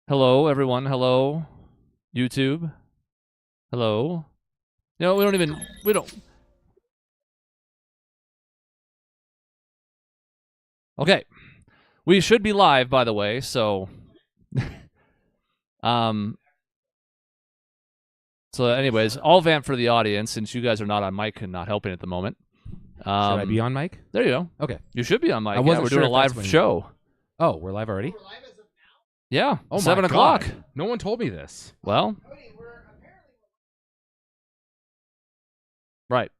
Hello, everyone. Hello, YouTube. Hello. No, we don't. Okay. We should be live, by the way, so. So anyways, I'll vamp for the audience since you guys are not on mic and not helping at the moment. Should I be on mic? There you go. Okay. You should be on mic. We're doing a live show. Oh, we're live already? Yeah. Oh, 7 my o'clock. God. No one told me this. Well. Right.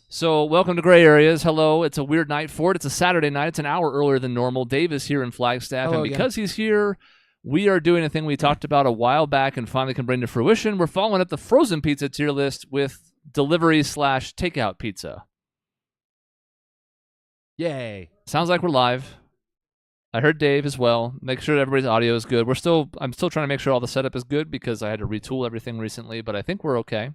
So, welcome to Gray Areas. Hello. It's a weird night for it. It's a Saturday night. It's an hour earlier than normal. Dave is here in Flagstaff, Hello and again. because he's here, we are doing a thing we talked about a while back and finally can bring to fruition. We're following up the frozen pizza tier list with delivery/takeout pizza. Yay. Sounds like we're live. I heard Dave as well. Make sure everybody's audio is good. I'm still trying to make sure all the setup is good because I had to retool everything recently, but I think we're okay.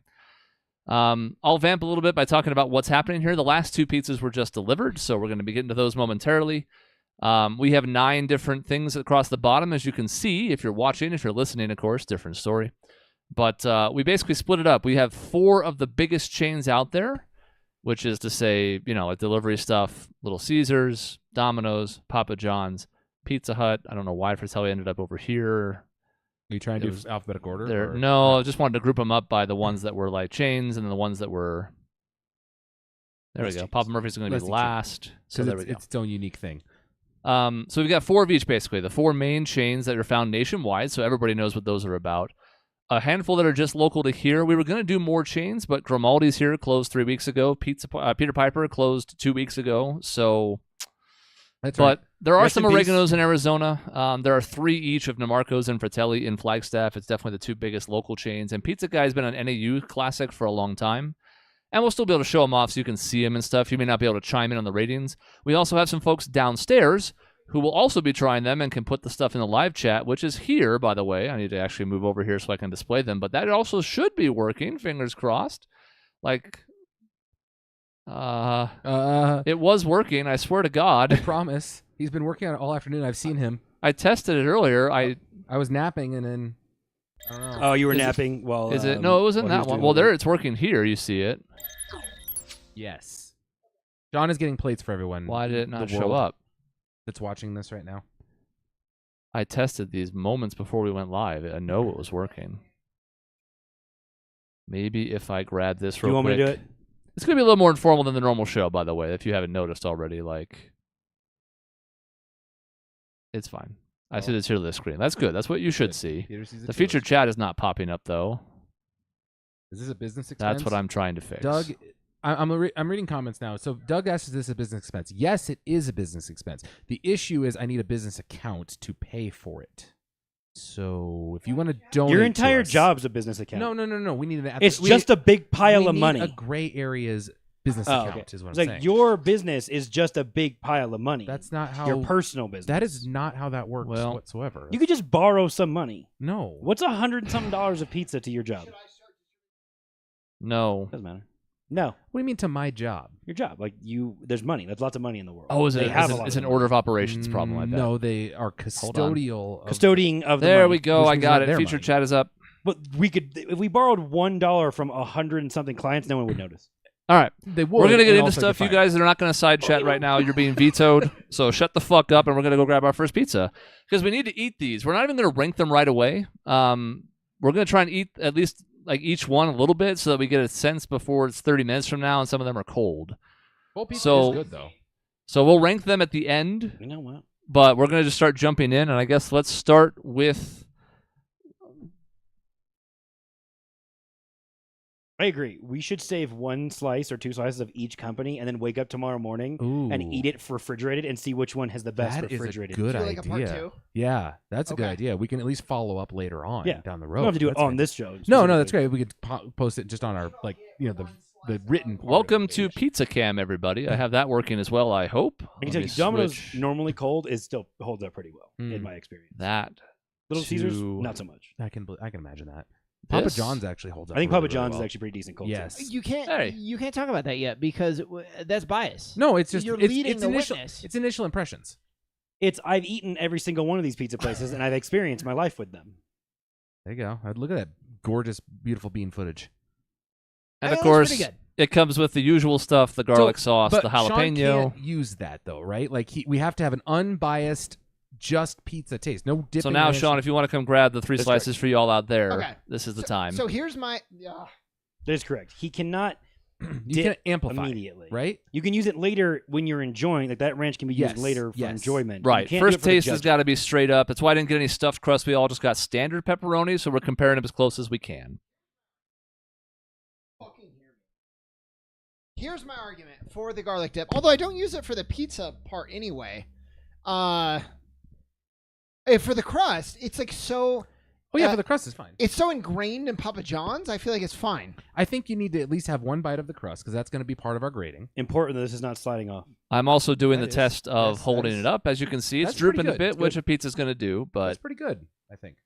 I'll vamp a little bit by talking about what's happening here. The last 2 pizzas were just delivered, so we're going to be getting to those momentarily. We have 9 different things across the bottom, as you can see. If you're watching, if you're listening, of course, different story. But we basically split it up. We have 4 of the biggest chains out there, which is to say, like delivery stuff, Little Caesars, Domino's, Papa John's, Pizza Hut. I don't know why Fratelli ended up over here. Are you trying to do alphabetical order? No, I just wanted to group them up by the ones that were like chains and then the ones that were... There we go. Chains. Papa Murphy's going to be last. So there we go. It's its own unique thing. So we've got 4 of each, basically. The 4 main chains that are found nationwide, so everybody knows what those are about. A handful that are just local to here. We were going to do more chains, but Grimaldi's here closed 3 weeks ago. Peter Piper closed 2 weeks ago. So, That's but right. there are Rest some in peace. Oreganos in Arizona. There are 3 each of Namarco's and Fratelli in Flagstaff. It's definitely the 2 biggest local chains. And Pizza Guy's been an NAU classic for a long time. And we'll still be able to show them off so you can see them and stuff. You may not be able to chime in on the ratings. We also have some folks downstairs who will also be trying them and can put the stuff in the live chat, which is here, by the way. I need to actually move over here so I can display them. But that also should be working, fingers crossed. Like, it was working, I swear to I God. promise. He's been working on it all afternoon. I've seen him. I tested it earlier. I was napping and then... I don't know. Oh, you were Is it- napping while... Is it? No, it wasn't while he that was one. doing Well, the there work. it's working here. You see it. Yes. John is getting plates for everyone. Why did it not The show world up? That's watching this right now. I tested these moments before we went live. I know it was working. Maybe if I grab this Do real you want quick. me to do it? It's going to be a little more informal than the normal show, by the way, if you haven't noticed already. Like, it's fine. I see this here on the screen. That's good. That's what you should Good. see. Peter sees The it featured too. chat is not popping up, though. Is this a business expense? That's what I'm trying to fix. Doug, I'm reading comments now. So Doug asks, is this a business expense? Yes, it is a business expense. The issue is I need a business account to pay for it. So if you want to donate Your to entire us- job's a business account. No. We need an It's just a big pile we of need money. a gray areas business Oh, account okay. is what It's I'm like saying. your business is just a big pile of money. That's not how your personal business. That is not how that works Well, whatsoever. You could just borrow some money. No. What's $100-something of pizza to your job? No. Doesn't matter. No, What do you mean to my job? your job. Like there's money. There's lots of money in the world. Oh, They have a lot it's of an money. order of operations problem, I bet. No, they are custodial. of- Custodying of the There money. we go. Which I means got not it. their Featured money. chat is up. But we could, if we borrowed $1 from 100 and something clients, no one would notice. All right. They would, We're going to get and into also stuff. get You fired. guys are not going to side chat right now. You're being vetoed. So shut the fuck up, and we're going to go grab our first pizza. Because we need to eat these. We're not even going to rank them right away. We're going to try and eat at least like each one a little bit so that we get a sense before it's 30 minutes from now, and some of them are cold. Well, pizza So- is good, though. So we'll rank them at the end, You know what? but we're going to just start jumping in. And I guess let's start with... I agree. We should save 1 slice or 2 slices of each company and then wake up tomorrow morning and eat it refrigerated and see which one has the best That is a refrigerated. good Do like a part idea. 2? Yeah, that's a good Okay. idea. We can at least follow up later on Yeah. down the We road. don't have to do it That's on great. this show. No, that's specifically. great. We could post it just on our the written. part of Welcome the to page. Pizza Cam, everybody. I have that working as well, I hope. I can Let tell me you, Domino's switch normally cold is still holds up pretty well in Mm. my experience. that Little Caesars, to not so much. I can imagine that. Papa this. John's actually holds up. I think really, Papa John's really well. is actually pretty decent cold. too. Yes. You can't. Hey. You can't talk about that yet because that's bias. No, it's just You're it's leading the initial. witness. It's initial impressions. I've eaten every single one of these pizza places, and I've experienced my life with them. There you go. Look at that gorgeous, beautiful bean footage. And of That looks course, pretty good. it comes with the usual stuff: the garlic sauce, But the Sean jalapeno. can't use that though, right? Like we have to have an unbiased, just pizza taste. No dipping. So now, ranch. Sean, if you want to come grab the 3 That's slices for you all out there, Okay. this is the time. So here's my. That is correct. He cannot you can amplify immediately. right? You can use it later when you're enjoying. Like that ranch can be used Yes, later for yes. enjoyment. You Right. can't do it First for the taste has judging. got to be straight up. That's why I didn't get any stuffed crust. We all just got standard pepperoni, so we're comparing them as close as we can. Fucking hear me. Here's my argument for the garlic dip. Although I don't use it for the pizza part anyway. For the crust, it's like so. Oh yeah, for the crust is fine. It's so ingrained in Papa John's. I feel like it's fine. I think you need to at least have one bite of the crust because that's going to be part of our grading. Important that this is not sliding off. I'm also doing That the is- test of that's- holding that's- it up. As you can see, it's that's pretty drooping a good. bit, It's which good. a pizza's going to do. But That's pretty good, I think.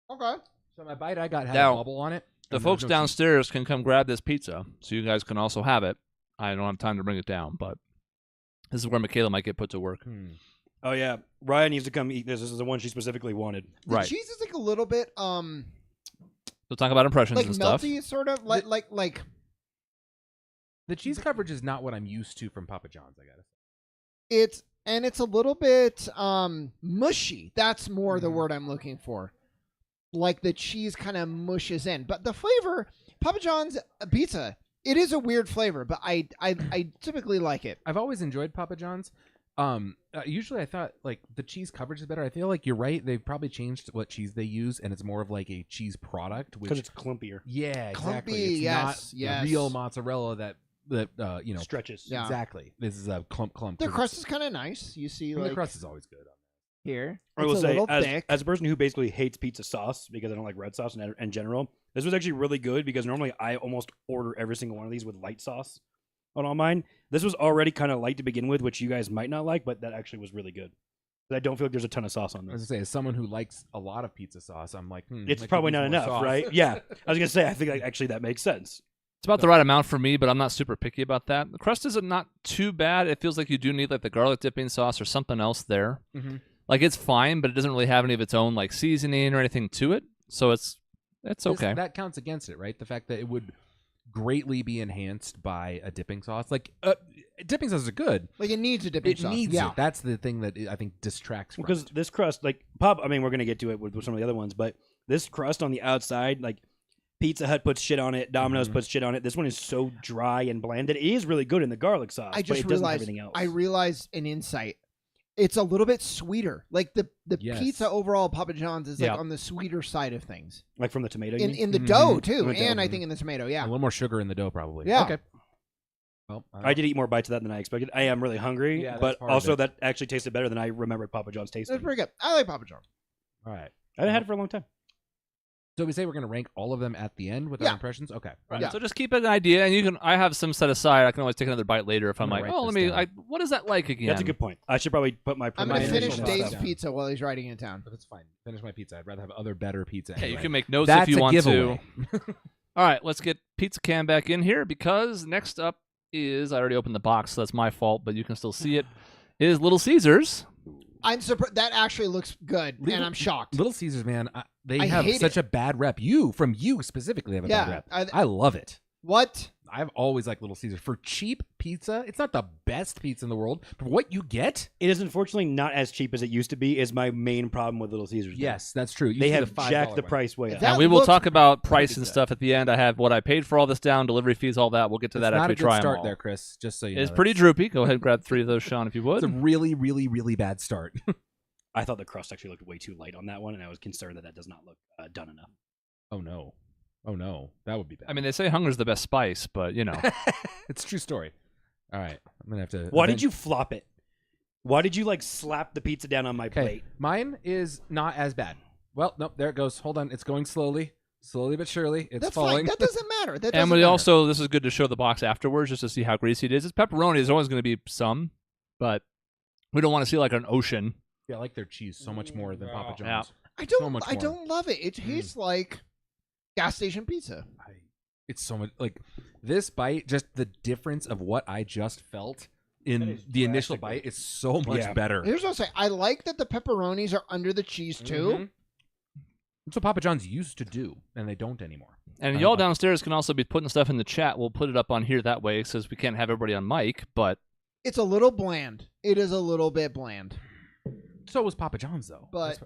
Okay. So my bite I got had Now, a bubble on it. the and there was folks no cheese. downstairs can come grab this pizza, so you guys can also have it. I don't have time to bring it down, but this is where Michaela might get put to work. Oh yeah, Ryan needs to come eat this. This is the one she specifically wanted. The Right. cheese is like a little bit So talk about impressions like and stuff. melty, sort of like. The cheese coverage is not what I'm used to from Papa John's. I gotta say. It's a little bit mushy. That's more the word I'm looking for. Like the cheese kind of mushes in, but the flavor, Papa John's pizza, it is a weird flavor, but I typically like it. I've always enjoyed Papa John's. Usually I thought like the cheese coverage is better. I feel like you're right. They've probably changed what cheese they use, and it's more of like a cheese product. Because Which it's clumpier. yeah, exactly. Clumpy, It's yes, not yes. real mozzarella that you know Stretches. Yeah. exactly. This is a clump. The crust is kind of nice. You see, I mean, like the crust is always good. here, I it's will a say, little as thick. a person who basically hates pizza sauce because I don't like red sauce in general, this was actually really good because normally I almost order every single one of these with light sauce on all mine. This was already kind of light to begin with, which you guys might not like, but that actually was really good. But I don't feel like there's a ton of sauce on As I this. say, as someone who likes a lot of pizza sauce, I'm like, It's I could probably use not more enough, sauce. right? Yeah. I was gonna say I think like, actually that makes sense. It's about the right amount for me, but I'm not super picky about that. The crust is not too bad. It feels like you do need like the garlic dipping sauce or something else there. Mhm. Like it's fine, but it doesn't really have any of its own like seasoning or anything to it. So it's okay. That counts against it, right? The fact that it would greatly be enhanced by a dipping sauce. Like dipping sauces are good. Like it needs a dipping It sauce. needs yeah. it. That's the thing that I think distracts from Because it. this crust, like Pop, I mean, we're gonna get to it with some of the other ones, but this crust on the outside, like Pizza Hut puts shit on it, Domino's puts shit on it. This one is so dry and blanded. It is really good in the garlic sauce, I but just it doesn't have realized. anything else. I realized an insight. It's a little bit sweeter. Like the Yes. pizza overall, Papa John's is like Yeah. on the sweeter side of things. Like from the tomato. you mean? In the Mhm. dough too, In the dough, and I mhm. think in the tomato. A Yeah. little more sugar in the dough, probably. Yeah. Okay. Well, I did eat more bites of that than I expected. I am really hungry, Yeah, that's but part of also it. that actually tasted better than I remembered Papa John's tasting. That's pretty good. I like Papa John's. All right. I hadn't had it for a long time. So we say we're going to rank all of them at the end with Yeah. our impressions. Okay. Right. Yeah. So just keep an idea, and you can. I have some set aside. I can always take another bite later if I'm I'm like, gonna oh, write let this me. down. What is that like again? That's a good point. I should probably put my. I'm My gonna finish initial Dave's stuff. pizza while he's riding in town. But that's fine. Finish my pizza. I'd rather have other better pizza. Yeah, you anyway. can make notes That's if you a want giveaway. to. All right, let's get Pizza Cam back in here because next up is I already opened the box, so that's my fault, but you can still see it. Is Little Caesars. I'm surprised. That actually looks good, and I'm shocked. Little Caesars, man, they I have hate such it. a bad rep. You specifically have a Yeah, bad rep. I love it. What? I've always liked Little Caesars. For cheap pizza, it's not the best pizza in the world, but what you get, It is unfortunately not as cheap as it used to be. Is my main problem with Little Caesars. now. yes, that's true. You they see have the $5 jacked the one. price way up. That And we will looks talk about price pretty and good. stuff at the end. I have what I paid for all this down, delivery fees, all that. We'll get to that It's after not we a good try them start all. there, Chris. Just so you It's know. pretty droopy. Go ahead and grab 3 of those, Sean, if you would. It's a really, really, really bad start. I thought the crust actually looked way too light on that one, and I was concerned that does not look done enough. Oh no, that would be bad. I mean, they say hunger's the best spice, but you know. it's a true story. All right, I'm gonna have to. Why did you flop it? Why did you like slap the pizza down on my Okay, plate? mine is not as bad. Well, nope, there it goes. Hold on, it's going slowly but surely. It's That's falling. fine. That doesn't matter. That And doesn't we matter. also, this is good to show the box afterwards just to see how greasy it is. It's pepperoni. There's always going to be some, but we don't want to see like an ocean. Yeah, I like their cheese so much more than Papa Yeah. John's. I don't. so much I more. don't love it. It tastes like gas station pizza. It's so much like this bite. Just the difference of what I just felt That in is the initial drastically- bite is so much Yeah. better. Here's what I'll say. I like that the pepperonis are under the cheese too. Mhm. That's what Papa John's used to do, and they don't anymore. And I y'all like it. downstairs can also be putting stuff in the chat. We'll put it up on here that way, since we can't have everybody on mic. But It's a little bland. It is a little bit bland. So was Papa John's though. But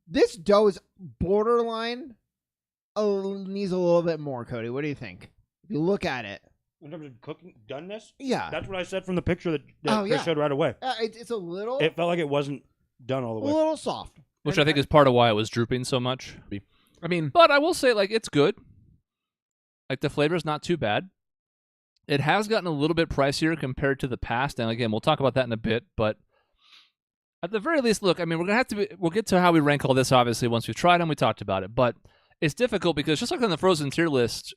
this dough is borderline. Needs a little bit more, Cody. What do you think? If you look at it, In terms of cooking doneness, yeah, that's what I said from the picture that Oh, Chris yeah. showed right away. it's a little, It felt like it wasn't done all a the way. little soft. which And I think is part of why it was drooping so much. I mean, But I will say, like, it's good. Like, the flavor's not too bad. It has gotten a little bit pricier compared to the past, and again, we'll talk about that in a bit. But at the very least, look, I mean, we'll get to how we rank all this, obviously, once we've tried them. We talked about it, but it's difficult because just like on the frozen tier list,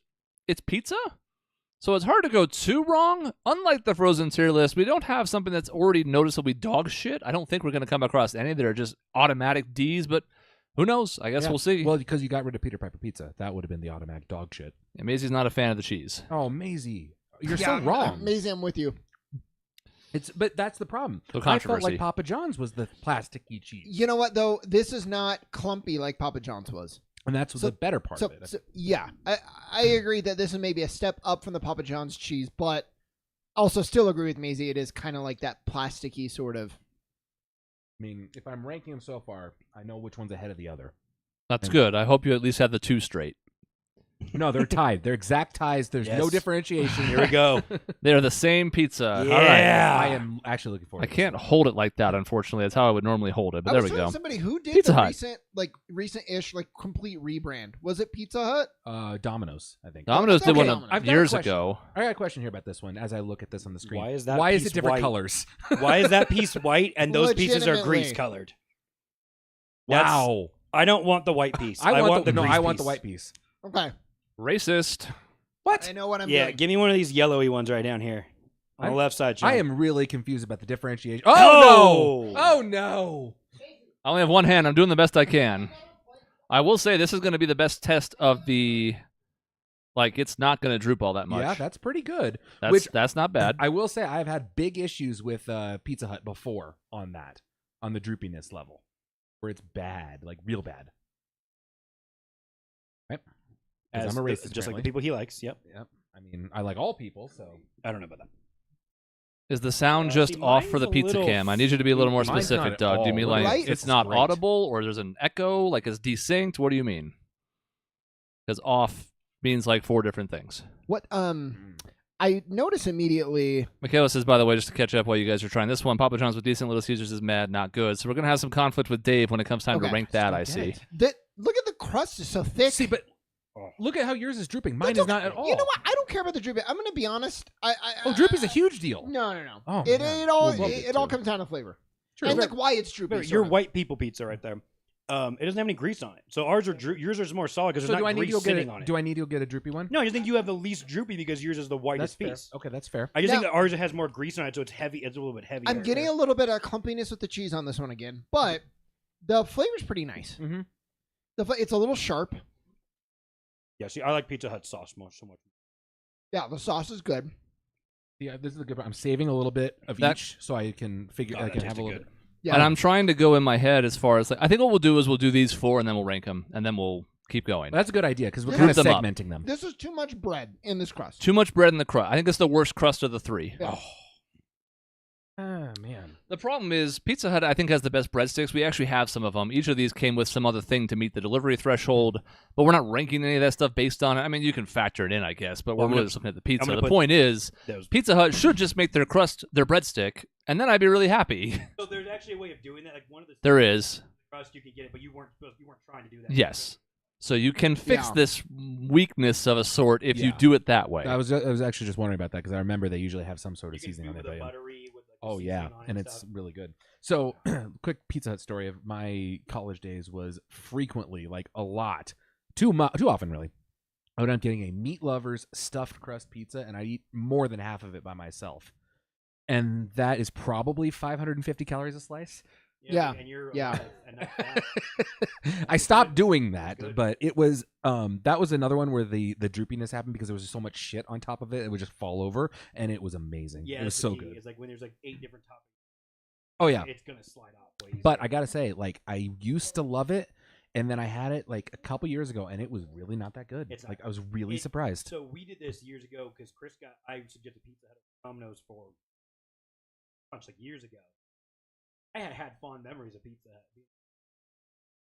it's pizza, so it's hard to go too wrong. Unlike the frozen tier list, we don't have something that's already noticeably dog shit. I don't think we're going to come across any that are just automatic Ds, but who knows? I guess yeah. we'll see. Well, because you got rid of Peter Piper Pizza, that would have been the automatic dog shit. And Maisie's not a fan of the cheese. Oh, Maisie, you're Yeah, so wrong. Amazing, I'm with you. But that's the problem. So I felt controversy. like Papa John's was the plasticky cheese, You know what though? This is not clumpy like Papa John's was. and that's So- the better part of it. So yeah, I agree that this is maybe a step up from the Papa John's cheese, but also still agree with Maisie. It is kind of like that plasticky sort of. I mean, if I'm ranking them so far, I know which one's ahead of the other. That's good. I hope you at least have the two straight. No, they're tied. They're exact ties. There's no Yes. differentiation. Here we go. They're the same pizza. All right. Yeah. I am actually looking forward. I to can't this one. hold it like that, unfortunately. That's how I would normally hold it. But I there was we talking go. to somebody who did Pizza the Hut. recent-ish complete rebrand. Was it Pizza Hut? Domino's, I think. Domino's did Okay. one I've got a years question. ago. I got a question here about this one as I look at this on the screen. Why is that Why is piece it different white? colors? Why is that piece white and those pieces are Legitimately. grease colored? Wow. I don't want the white piece. I want the grease I want the piece. white piece. Okay, Racist. What? I know what I'm Yeah, doing. give me one of these yellowy ones right down here on the left side. Sean. I am really confused about the differentiation. Oh! Oh no! Oh no! I only have one hand. I'm doing the best I can. I will say this is going to be the best test of the. Like, it's not going to droop all that much. Yeah, that's pretty good. That's not bad. I will say I've had big issues with Pizza Hut before on the droopiness level, where it's bad, like real bad. Right? 'Cause As I'm a the- racist, just like the apparently. people he likes. Yep. Yep. I mean, I like all people, so I don't know about that. Is the sound just see, off for mine's the a pizza little cam? I need you to be a little more Mine's not specific, at Doug. Do you all. mean like Right? it's not Great. audible, or there's an echo, like it's desynced? What do you mean? Because off means like 4 different things. What I notice immediately. Michaela says, by the way, just to catch up while you guys are trying this one, Papa John's with decent, Little Caesars is mad, not good. So we're going to have some conflict with Dave when it comes time Okay. to rank that, I Just don't see. get it. That look at the crust is so thick. See, but Oh. look at how yours is drooping. Mine That's is not okay. at all. You know what? I don't care about the droopy. I'm going to be honest. Droopy's a huge deal. No. Oh, it man. it all We'll love it, it all too. comes down to flavor True. and like why it's droopy. Remember, sort your of. white people pizza right there. It doesn't have any grease on it. So ours are yours are more solid because So there's do I not need to grease go get sitting on a, it. do I need to go get a droopy one? No, I just think you have the least droopy because yours is the That's whitest fair. piece. Okay, that's fair. I just think Now- that ours has more grease on it, so it's heavy. It's a little bit heavier. I'm getting a little bit of clumpiness with the cheese on this one again, but the flavor's pretty nice. Mm-hmm. It's a little sharp. Yeah, see, I like Pizza Hut sauce so much. Yeah, the sauce is good. Yeah, this is a good part. I'm saving a little bit of That- each so I can figure. Oh, I that can have a tasted little good. bit. Yeah, And I'm trying to go in my head as far as like, I think what we'll do is we'll do these 4 and then we'll rank them and then we'll keep going. That's a good idea because we're Group kind of them up. segmenting them. this is too much bread in this crust. Too much bread in the crust. I think it's the worst crust of the 3. Yeah. Ah, man. The problem is Pizza Hut, I think, has the best breadsticks. We actually have some of them. Each of these came with some other thing to meet the delivery threshold, but we're not ranking any of that stuff based on it. I mean, you can factor it in, I guess, but Well, we're I'm really gonna- just looking at the pizza. gonna The put point is, Those. Pizza Hut should just make their crust their breadstick, and then I'd be really happy. So there's actually a way of doing that. Like one of the There is, crust you can get it, but you weren't trying to do that. yes. So you can fix Yeah. this weakness of a sort if you Yeah. do it that way. I was actually just wondering about that because I remember they usually have some sort You of can seasoning do on with there. a but yeah. buttery with like Oh the yeah, seasoning on it and and it's stuff. really good. So, quick Pizza Hut story of my college days was frequently, like a lot, too often really. I would end up getting a Meat Lovers stuffed crust pizza, and I eat more than half of it by myself, and that is probably 550 calories a slice. Yeah. And you're Yeah. alive, and that's that. I stopped doing That's that, good. but it was that was another one where the droopiness happened because there was just so much shit on top of it. It would just fall over, and it was amazing. Yeah, it was that's the so key. good. It's like when there's like 8 different topics. Oh yeah, It's gonna slide off way easier. but I gotta say, like I used to love it, and then I had it like a couple years ago, and it was really not that good. It's not Like I was really It- surprised. So we did this years ago because I suggested Pizza Hut at Domino's for lunch like years ago. I had fond memories of Pizza Hut.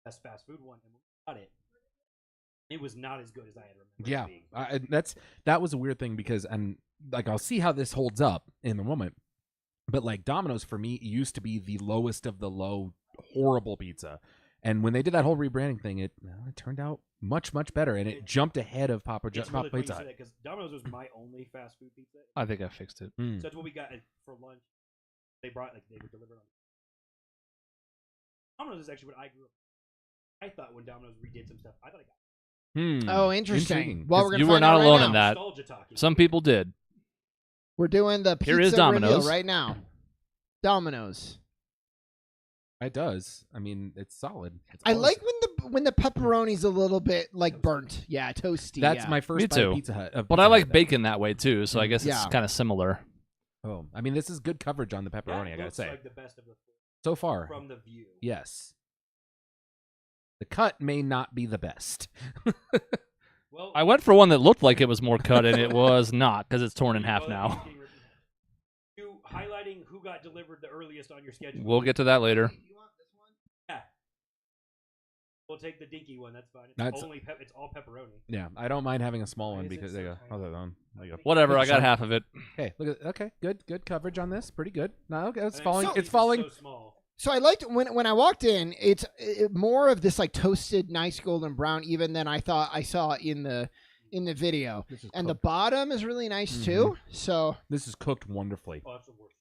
Best fast food one, and we got it. It was not as good as I had remembered. Yeah, It being. that was a weird thing because like I'll see how this holds up in the moment, but like Domino's for me used to be the lowest of the low, horrible pizza, and when they did that whole rebranding thing, it turned out much better, and it jumped ahead of Papa It's really funny you Pizza say Hut. that because Domino's was my only fast food pizza. I think I fixed it. Mm. So that's what we got for lunch. They brought they were delivered on. Domino's is actually what I grew up. I thought when Domino's redid some stuff, I thought I got Oh, interesting. Intriguing. Well, we're gonna You were find not out right alone now. in that. nostalgia talking. Some people did. We're doing the pizza Here is reveal Domino's. right now. Domino's. It does. I mean, it's solid. It's I awesome. like when the pepperoni's a little bit like burnt. Yeah, toasty. That's yeah. my first Me bite of too. Pizza Hut. But I like bacon that way too, so I guess it's Yeah. kind of similar. Oh, I mean, this is good coverage on the pepperoni. I gotta looks say, like the best of the so far, from the view. yes. The cut may not be the best. Well, I went for one that looked like it was more cut, and it was not because it's torn in half now. You highlighting who got delivered the earliest on your schedule. We'll get to that later. Yeah. We'll take the dinky one. That's fine. It's That's- only it's all pepperoni. Yeah, I don't mind having a small Why one is it because so there you go. tiny? Oh, there you go. Whatever, I got Sorry. half of it. Okay, look at okay, good coverage on this. Pretty good. No, okay, it's And falling. so- It's falling. So small. So I liked when I walked in. It's more of this like toasted, nice golden brown, even than I thought I saw in the video. This is And the cooked. bottom is really nice too. So This is cooked wonderfully. Oh, that's the worst.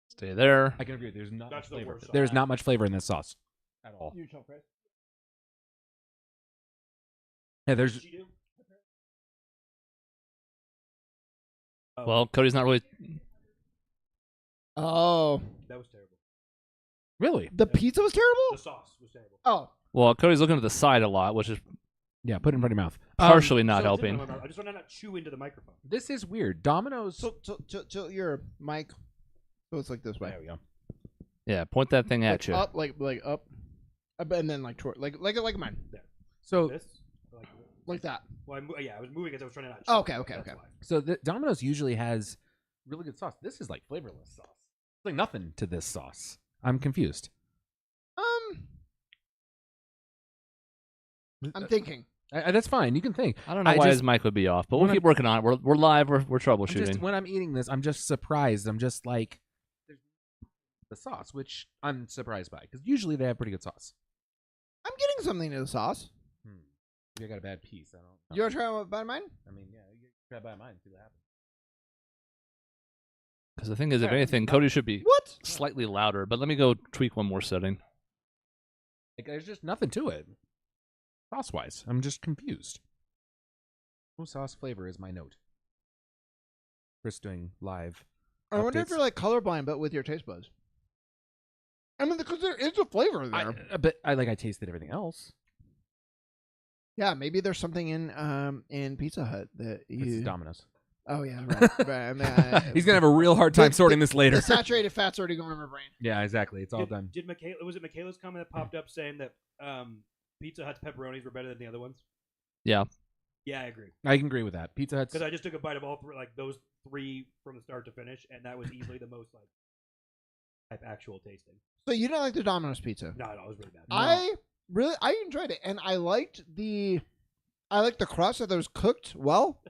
Stay there. I can agree. There's not That's much the flavor. worst There's sauce. not much flavor in this sauce at all. Yeah, there's. What did you do? Oh, Well, Cody's not really. oh, that was terrible. Really? the pizza was The terrible. sauce was terrible. Oh, Well, Cody's looking to the side a lot, which is Yeah, put it in front of your mouth. partially not So it's in helping. my mouth. I just want to not chew into the microphone. This is weird. Domino's. so your mic. So it's like this way. There we go. Yeah, point that thing at Like you. up, like up, and then like toward, like mine, So This? Like, like that. well, I was moving because I was trying to not. Oh, chew. okay. That's why. So the Domino's usually has really good sauce. This is like flavorless sauce. It's like nothing to this sauce. I'm confused. I'm thinking. That's fine. You can think. I don't know I why just- his mic would be off, but when we'll keep working on it. We're live. We're troubleshooting. When I'm eating this, I'm just surprised. I'm just like there's the sauce, which I'm surprised by because usually they have pretty good sauce. I'm getting something to the sauce. Maybe I got a bad piece. I don't. You want to try one by mine? I mean, yeah, you try by mine. See what happens. Because the thing is, if anything, Cody should be What? slightly louder. But let me go tweak one more setting. Like there's just nothing to it. Sauce wise, I'm just confused. No sauce flavor is my note. Chris doing live. I wonder if updates. you're like colorblind, but with your taste buds. I mean, because there is a flavor there. But I tasted everything else. Yeah, maybe there's something in Pizza Hut that This is you. Domino's. Oh yeah, right. right. I mean, He's gonna have a real hard time the- sorting this later. The saturated fat's already going in my brain. Yeah, exactly. It's all done. Did Michaela? Was it Michaela's comment that popped up saying that Pizza Hut's pepperonis were better than the other ones? Yeah. Yeah, I agree. I can agree with that. Pizza Hut's. Because I just took a bite of all three, like those three from the start to finish, and that was easily the most like actual tasting. So you don't like the Domino's pizza? No, it was really bad. I enjoyed it, and I liked the crust that was cooked well.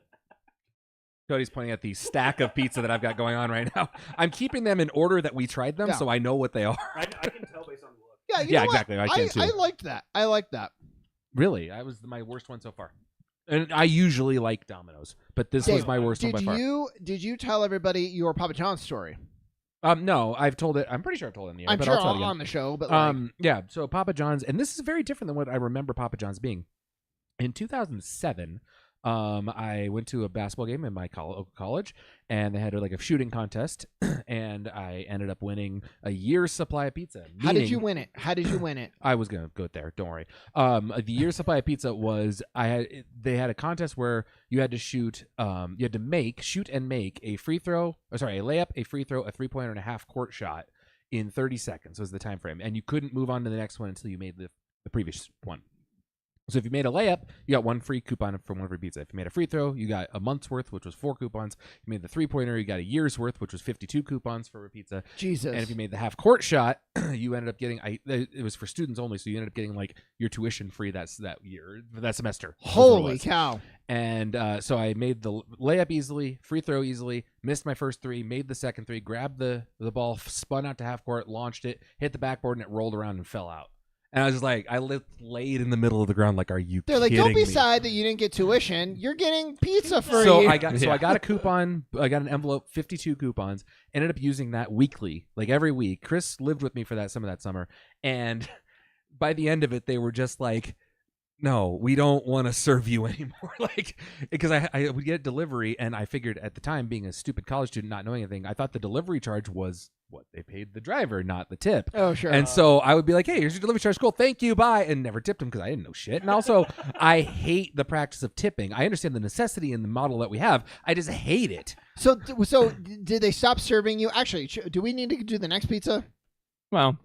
Cody's pointing at the stack of pizza that I've got going on right now. I'm keeping them in order that we tried them, Yeah. so I know what they are. I can tell based on the look. Yeah, you Yeah, know what? exactly. I can too. I liked that. I liked that. Really, I was my worst one so far. And I usually like Domino's, but this was Dave, my worst one by far. Did you tell everybody your Papa John's story? No, I've told it. I'm pretty sure I've told it in the air, I'm but sure I'll tell it again. on the show, but like, Yeah. So Papa John's, and this is very different than what I remember Papa John's being. In 2007, I went to a basketball game in my college, and they had like a shooting contest, and I ended up winning a year's supply of pizza. How did you win it? How did you win it? I was gonna go there. Don't worry. The year's supply of pizza was they had a contest where you had to shoot and make a free throw. A layup, a free throw, a 3-pointer, and a half court shot in 30 seconds was the time frame, and you couldn't move on to the next one until you made the previous one. So if you made a layup, you got one free coupon from one free pizza. If you made a free throw, you got a month's worth, which was 4 coupons. If you made the 3-pointer, you got a year's worth, which was 52 coupons for a pizza. Jesus. And if you made the half court shot, you ended up getting it was for students only, so you ended up getting like your tuition free that year, that semester. Holy cow. And so I made the layup easily, free throw easily, missed my first 3, made the second 3, grabbed the ball, spun out to half court, launched it, hit the backboard, and it rolled around and fell out. And I was just like, I laid in the middle of the ground like, are you They're kidding like, don't be me? sad that you didn't get tuition. You're getting pizza for So you. I got a coupon. I got an envelope, 52 coupons. Ended up using that weekly, like every week. Chris lived with me for that summer. And by the end of it, they were just like, no, we don't want to serve you anymore. Like, because I would get delivery, and I figured at the time, being a stupid college student, not knowing anything, I thought the delivery charge was what they paid the driver, not the tip. Oh, sure. And so I would be like, hey, here's your delivery charge. Cool. Thank you. Bye. And never tipped him because I didn't know shit. And also, I hate the practice of tipping. I understand the necessity in the model that we have. I just hate it. So did they stop serving you? Actually, do we need to do the next pizza? Well,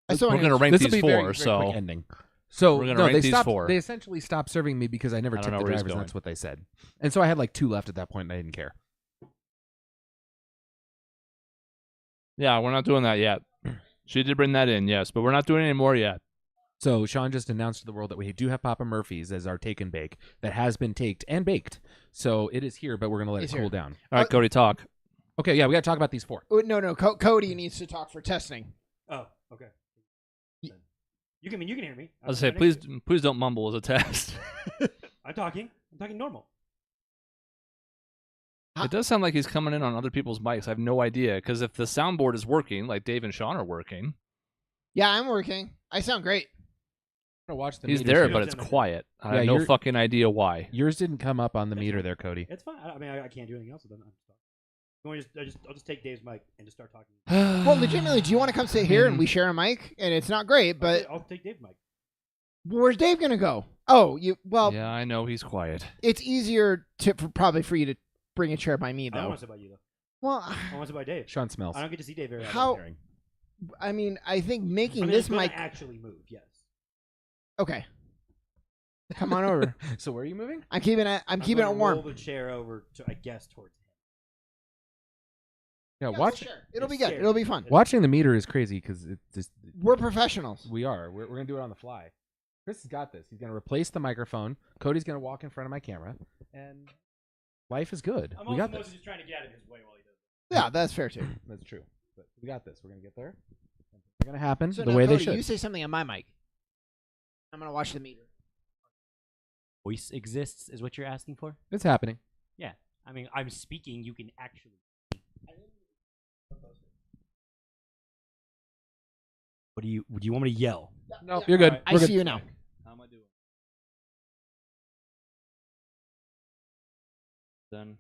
I still we're wanna- going to rank This will these be very, 4, very so quick ending. So We're gonna no, rank they these stopped. 4. They essentially stopped serving me because I never I don't tipped know the where he's drivers, and going. that's what they said. And so I had like 2 left at that point, and I didn't care. yeah, we're not doing that yet. She did bring that in, yes, but we're not doing any more yet. So Sean just announced to the world that we do have Papa Murphy's as our take and bake that has been taked and baked. So it is here, but we're gonna let It's it cool here. down. All right, Cody, talk. Okay, yeah, we got to talk about these 4. Oh, no. Cody needs to talk for testing. Oh, okay. You can hear me. I was say, please don't mumble as a test. I'm talking normal. It does sound like he's coming in on other people's mics. I have no idea, because if the soundboard is working, like Dave and Sean are working, Yeah, I'm working. I sound great. I'm gonna watch the he's meters there, here. but it's quiet. I Yeah, have no you're- fucking idea why. Yours didn't come up on the That's meter fine. there, Cody. It's fine. I mean, I can't do anything else. Then I'll just take Dave's mic and just start talking. Well, legitimately, do you want to come sit here and we share a mic? And it's not great, but I'll take Dave's mic. where's Dave going to go? Oh, well, Yeah, I know he's quiet. it's easier probably for you to bring a chair by me, I don't though. want to sit by you though. Well, I want to sit by Dave. Sean smells. I don't get to see Dave very often. How- Hearing. I mean, I think making I mean, this it's gonna mic. actually move. Yes. Okay. Come on over. So where are you moving? I'm keeping it gonna warm. Roll the chair over to, I guess, towards him. Yeah, Yeah, watch. sure. It'll It's be good. scary. It'll be fun. Watching the meter is crazy because it just. We're professionals. We are. We're gonna do it on the fly. Chris has got this. He's gonna replace the microphone. Cody's gonna walk in front of my camera, and life is good. I'm We also got mostly this. just trying to get out of his way while he does it. Yeah, that's fair too. That's true. But we got this. We're gonna get there. It's gonna happen So the now, way Cody, they should. you say something on my mic. I'm gonna watch the meter. Voice exists is what you're asking for? It's happening. Yeah. I mean, I'm speaking, you can actually. What do you want me to yell? No, you're good. I We're see good. you now. How am I doing? Then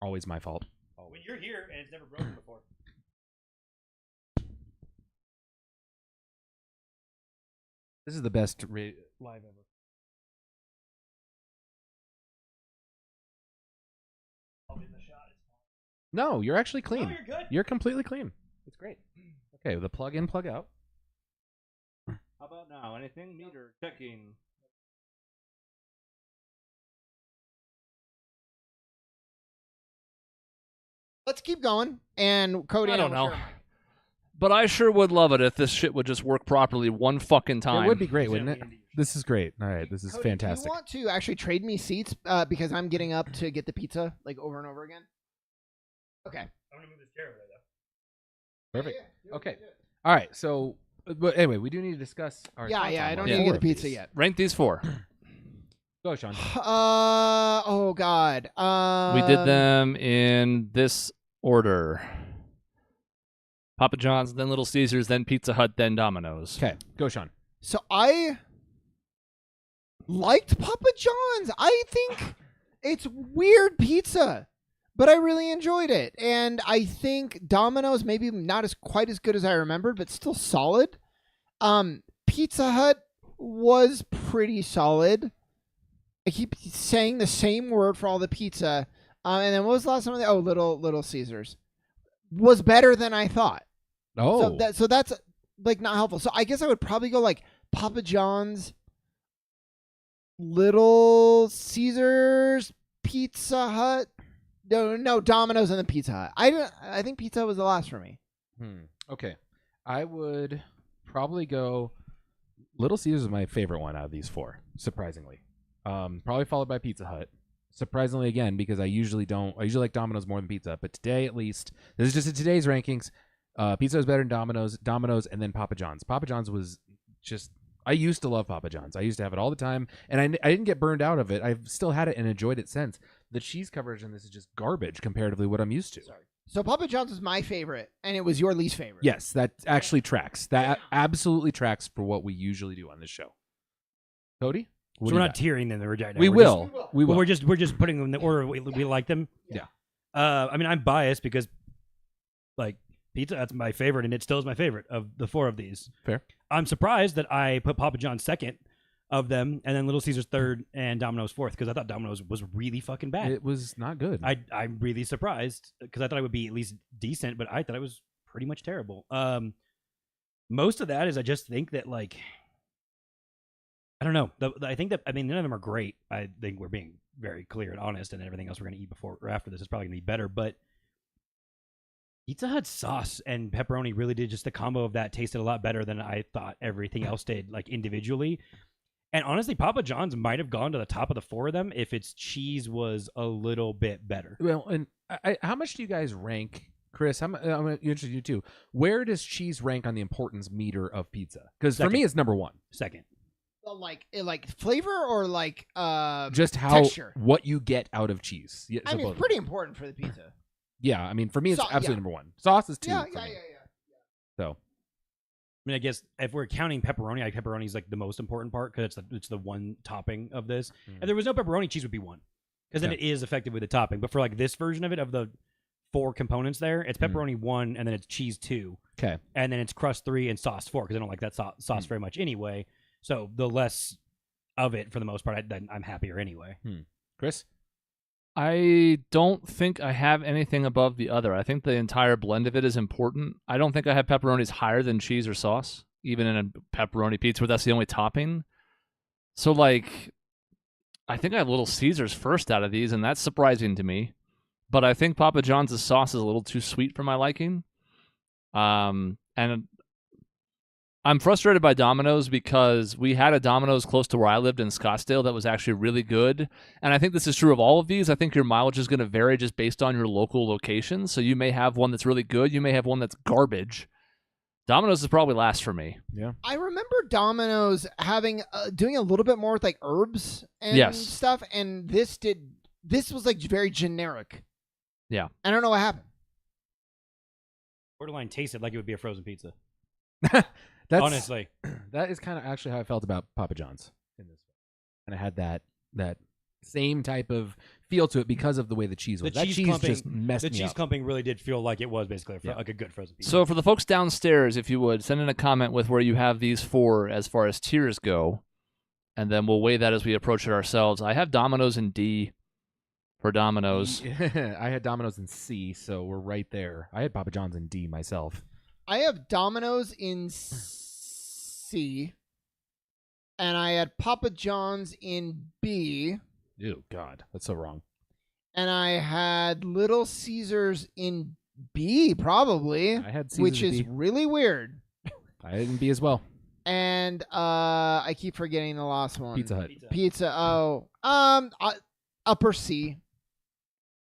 Always my fault. When you're here and it's never broken before. This is the best live ever. No, you're actually clean. No, you're good. You're completely clean. It's great. Okay, the plug in, plug out. how about now? Anything? Meter checking. Let's keep going. And Cody, I and don't will know. share a mic. But I sure would love it if this shit would just work properly one fucking time. It would be great, Yeah, wouldn't we it? can do your This is great. All right, this is Cody, fantastic. Do you want to actually trade me seats because I'm getting up to get the pizza like over and over again? Okay. I'm gonna move this chair over there though. Perfect. Okay. All right, so, but anyway, we do need to discuss our Yeah, thoughts yeah. on I don't one need or to get more the of pizza these. yet. Rank these 4. Go, Sean. Oh God. We did them in this order: Papa John's, then Little Caesars, then Pizza Hut, then Domino's. Okay, go, Sean. So I liked Papa John's. I think it's weird pizza, but I really enjoyed it. And I think Domino's maybe not as quite as good as I remembered, but still solid. Pizza Hut was pretty solid. I keep saying the same word for all the pizza. And then what was the last one? Oh, Little Caesars was better than I thought. Oh, So that's like not helpful. So I guess I would probably go like Papa John's, Little Caesars, Pizza Hut. No, Domino's and the Pizza Hut. I think Pizza Hut was the last for me. Okay. I would probably go Little Caesars is my favorite one out of these four, surprisingly. Probably followed by Pizza Hut. Surprisingly, again, because I usually like Domino's more than Pizza Hut, but today at least, this is just in today's rankings, Pizza Hut is better than Domino's, and then Papa John's. Papa John's was just, I used to love Papa John's. I used to have it all the time, and I didn't get burned out of it. I've still had it and enjoyed it since. The cheese coverage in this is just garbage comparatively what I'm used to. So Papa John's was my favorite, and it was your least favorite. Yes, that actually tracks. That absolutely tracks for what we usually do on this show. Cody? What So do we're you not got? tiering them right now. We We're will. just- We will. Well, we're just putting them in the order we like them. Yeah. I mean, I'm biased because, like, Pizza Hut's my favorite, and it still is my favorite of the four of these. Fair. I'm surprised that I put Papa John's second of them, and then Little Caesars third, and Domino's fourth, because I thought Domino's was really fucking bad. It was not good. I'm really surprised because I thought it would be at least decent, but I thought it was pretty much terrible. Most of that is I just think that, like, I don't know. I think that, I mean, none of them are great. I think we're being very clear and honest, and everything else we're going to eat before or after this is probably going to be better. But Pizza Hut sauce and pepperoni really did, just the combo of that tasted a lot better than I thought everything else did, like, individually. And honestly, Papa John's might have gone to the top of the four of them if its cheese was a little bit better. Well, and how much do you guys rank, Chris? I'm interested in you too. Where does cheese rank on the importance meter of pizza? Because for Second. me, it's number one. Second. Like flavor or like Just how texture. what you get out of cheese. Yeah, I so mean, both it's of pretty important for the pizza. them. Yeah, I mean, for me, it's So- absolutely yeah. number one. Sauce is two. Yeah. for me. So I mean, I guess if we're counting pepperoni, like pepperoni is like the most important part because it's the one topping of this. If there was no pepperoni, cheese would be one, because then Yeah. it is effective with the topping. But for like this version of it, of the four components there, it's pepperoni one, and then it's cheese two, okay, and then it's crust three and sauce four, because I don't like that sauce very much anyway. So the less of it, for the most part, then I'm happier anyway. Chris. I don't think I have anything above the other. I think the entire blend of it is important. I don't think I have pepperonis higher than cheese or sauce, even in a pepperoni pizza where that's the only topping. So, like, I think I have Little Caesars first out of these, and that's surprising to me. But I think Papa John's sauce is a little too sweet for my liking. And I'm frustrated by Domino's because we had a Domino's close to where I lived in Scottsdale that was actually really good. And I think this is true of all of these. I think your mileage is going to vary just based on your local location. So you may have one that's really good. You may have one that's garbage. Domino's is probably last for me. Yeah. I remember Domino's having doing a little bit more with like herbs and Yes. stuff, and this was like very generic. Yeah. I don't know what happened. Borderline tasted like it would be a frozen pizza. That's Honestly, that is kind of actually how I felt about Papa John's in this. And I had that same type of feel to it because of the way the cheese was. The That cheese cheese clumping- just messed the me cheese up. clumping really did feel like it was basically Yeah. like a good frozen pizza. So for the folks downstairs, if you would, send in a comment with where you have these four as far as tiers go. And then we'll weigh that as we approach it ourselves. I have Domino's in D for Domino's. I had Domino's in C, so we're right there. I had Papa John's in D myself. I have Domino's in C, and I had Papa John's in B, Ew, God, that's so wrong. and I had Little Caesars in B, probably, I had Caesar's which in is B. really weird. I had it in B as well. And I keep forgetting the last one. Pizza Hut. Pizza. Upper C.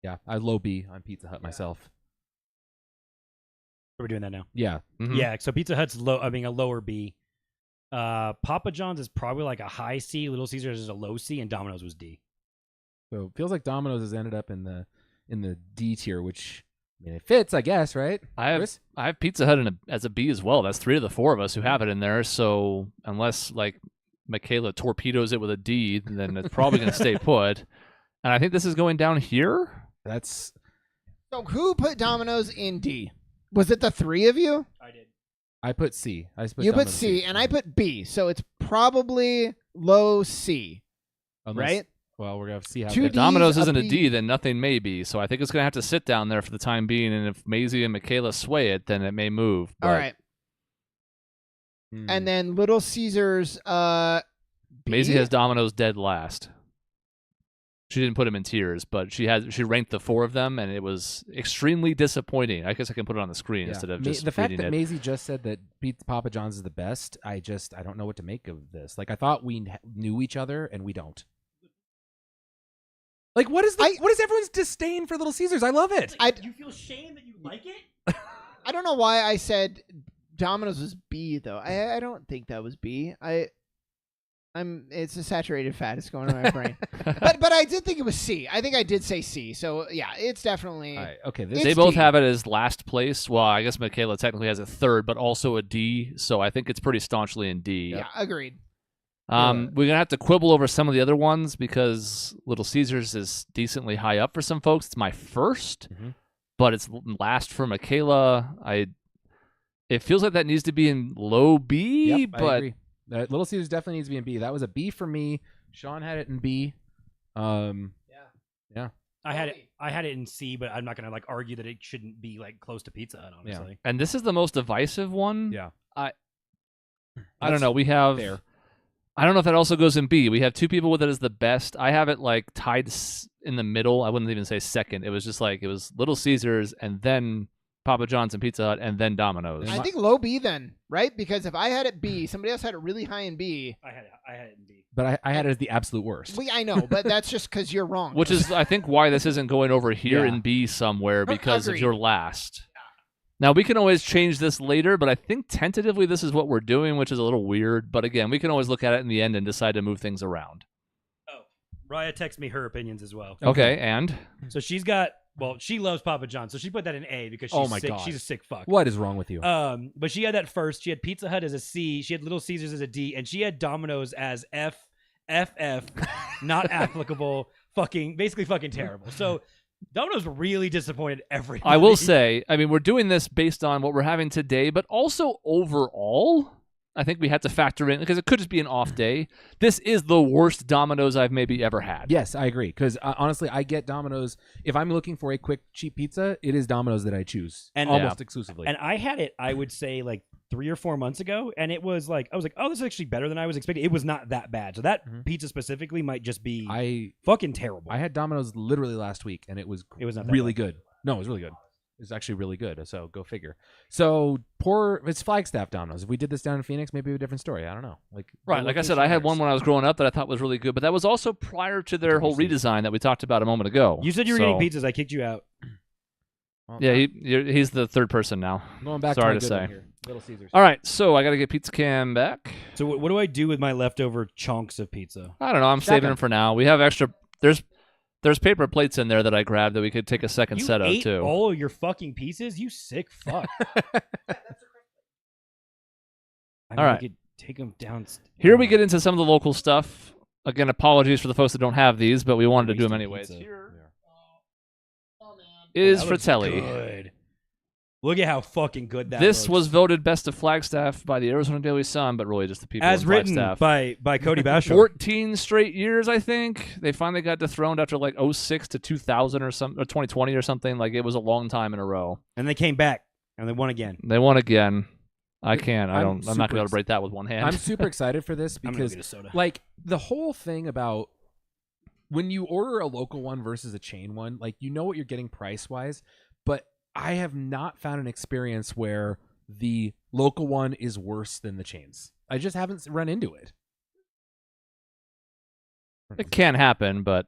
Yeah, I had low B on Pizza Hut myself. We're doing that now. Yeah, Mhm. Yeah, so Pizza Hut's low. I mean, a lower B. Papa John's is probably like a high C. Little Caesars is a low C, and Domino's was D. so it feels like Domino's has ended up in the D tier, which I mean it fits, I guess, right? I Chris? have Pizza Hut as a B as well. That's three of the four of us who have it in there. So unless like Michaela torpedoes it with a D, then it's probably going to stay put. And I think this is going down here. That's So who put Domino's in D? Was it the three of you? I did. I put C. You put C, and I put B. So it's probably low C, right? Well, we're gonna see how. Two If Ds, Domino's a isn't a B. D, then nothing may be. So I think it's going to have to sit down there for the time being. And if Maisie and Michaela sway it, then it may move. All right. Hmm. And then Little Caesars, B? Maisie has Domino's dead last. She didn't put him in tiers, but she ranked the four of them, and it was extremely disappointing. I guess I can put it on the screen instead of just the fact reading that it. Maisie just said that Papa John's is the best. I don't know what to make of this. Like I thought we knew each other, and we don't. Like what is everyone's disdain for Little Caesars? I love it. You feel shame that you like it? I don't know why I said Domino's was B though. I don't think that was B. It's a saturated fat. It's going in my brain. but I did think it was C. I think I did say C. So yeah, it's definitely. All right, okay. It's They both D. have it as last place. Well, I guess Michaela technically has a third, but also a D. So I think it's pretty staunchly in D. Yeah, agreed. We're gonna have to quibble over some of the other ones because Little Caesars is decently high up for some folks. It's my first, but it's last for Michaela. It feels like that needs to be in low B, Yep, I but agree. Little Caesars definitely needs to be in B. That was a B for me. Sean had it in B. I had it in C, but I'm not gonna like argue that it shouldn't be like close to Pizza Hut, honestly. and this is the most divisive one. Yeah. I don't know. We have. fair. I don't know if that also goes in B. We have two people with it as the best. I have it like tied in the middle. I wouldn't even say second. It was just like it was Little Caesars and then Papa John's and Pizza Hut and then Domino's. I think low B then, right? Because if I had it B, somebody else had it really high in B. I had it in B. But I had it as the absolute worst. I know, but that's just because you're wrong. Which is, I think, why this isn't going over here Yeah. in B somewhere because of Agreed. your last. Now, we can always change this later, but I think tentatively this is what we're doing, which is a little weird. But again, we can always look at it in the end and decide to move things around. Oh, Raya texted me her opinions as well. Okay, and? So she's got. Well, she loves Papa John's, so she put that in A because she's Oh my sick. God. She's a sick fuck. What is wrong with you? But she had that first. She had Pizza Hut as a C. She had Little Caesars as a D, and she had Domino's as F, not applicable. Basically fucking terrible. So Domino's really disappointed everybody. I will say, I mean, we're doing this based on what we're having today, but also overall, I think we had to factor in, because it could just be an off day. This is the worst Domino's I've maybe ever had. Yes, I agree. Because honestly, I get Domino's. If I'm looking for a quick, cheap pizza, it is Domino's that I choose. And- almost exclusively. And I had it, I would say, like 3 or 4 months ago, and it was like, I was like, oh, this is actually better than I was expecting. It was not that bad. So that pizza specifically might just be fucking terrible. I had Domino's literally last week, and it was not that really bad. good. No, it was really good. It was actually really good. So go figure. So it's Flagstaff Domino's. If we did this down in Phoenix, maybe a different story. I don't know. Right, like I said, I had one when I was growing up that I thought was really good, but that was also prior to their whole redesign that we talked about a moment ago. You said you were eating pizzas. I kicked you out. Well, Yeah, he's the third person now. I'm going back Sorry to, to my good one say. here. Little Caesars. All right, so I got to get Pizza Cam back. So what do I do with my leftover chunks of pizza? I don't know. I'm saving Shotgun. them for now. We have extra. There's paper plates in there that I grabbed that we could take a second You set of ate too. all of your fucking pieces? You sick fuck. All right. I could take them down. Here we get into some of the local stuff. Again, apologies for the folks that don't have these, but we wanted to do them Wasted anyways. pizza. Here Oh, man. is That looks Fratelli. good. Look at how fucking good that This looks. was voted best of Flagstaff by the Arizona Daily Sun, but really just the people as in written Flagstaff. by Cody Basho. 14 straight years, I think. They finally got dethroned after like 06 to 2000 or 2020 or something. Like it was a long time in a row. And they came back and they won again. They won again. I can't. I'm not super going to be able to break that with one hand. I'm super excited for this I'm gonna go because get a soda. like the whole thing about when you order a local one versus a chain one, like you know what you're getting price wise, but I have not found an experience where the local one is worse than the chains. I just haven't run into it. It can happen, but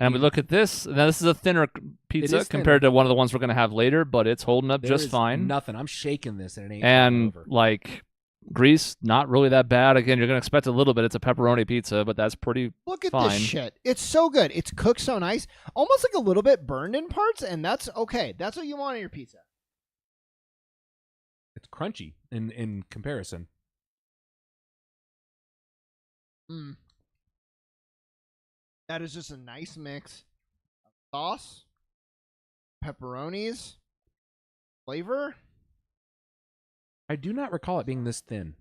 and we look at this. Now this is a thinner pizza is thinner. compared to one of the ones we're going to have later, but it's holding up There just is fine. Nothing. I'm shaking this and it ain't And over. like grease, not really that bad. Again, you're going to expect a little bit. It's a pepperoni pizza, but that's pretty. Look at Fine. this shit. It's so good. It's cooked so nice. Almost like a little bit burned in parts, and that's okay. That's what you want on your pizza. It's crunchy in comparison. Mm. That is just a nice mix of sauce, pepperonis, flavor. I do not recall it being this thin.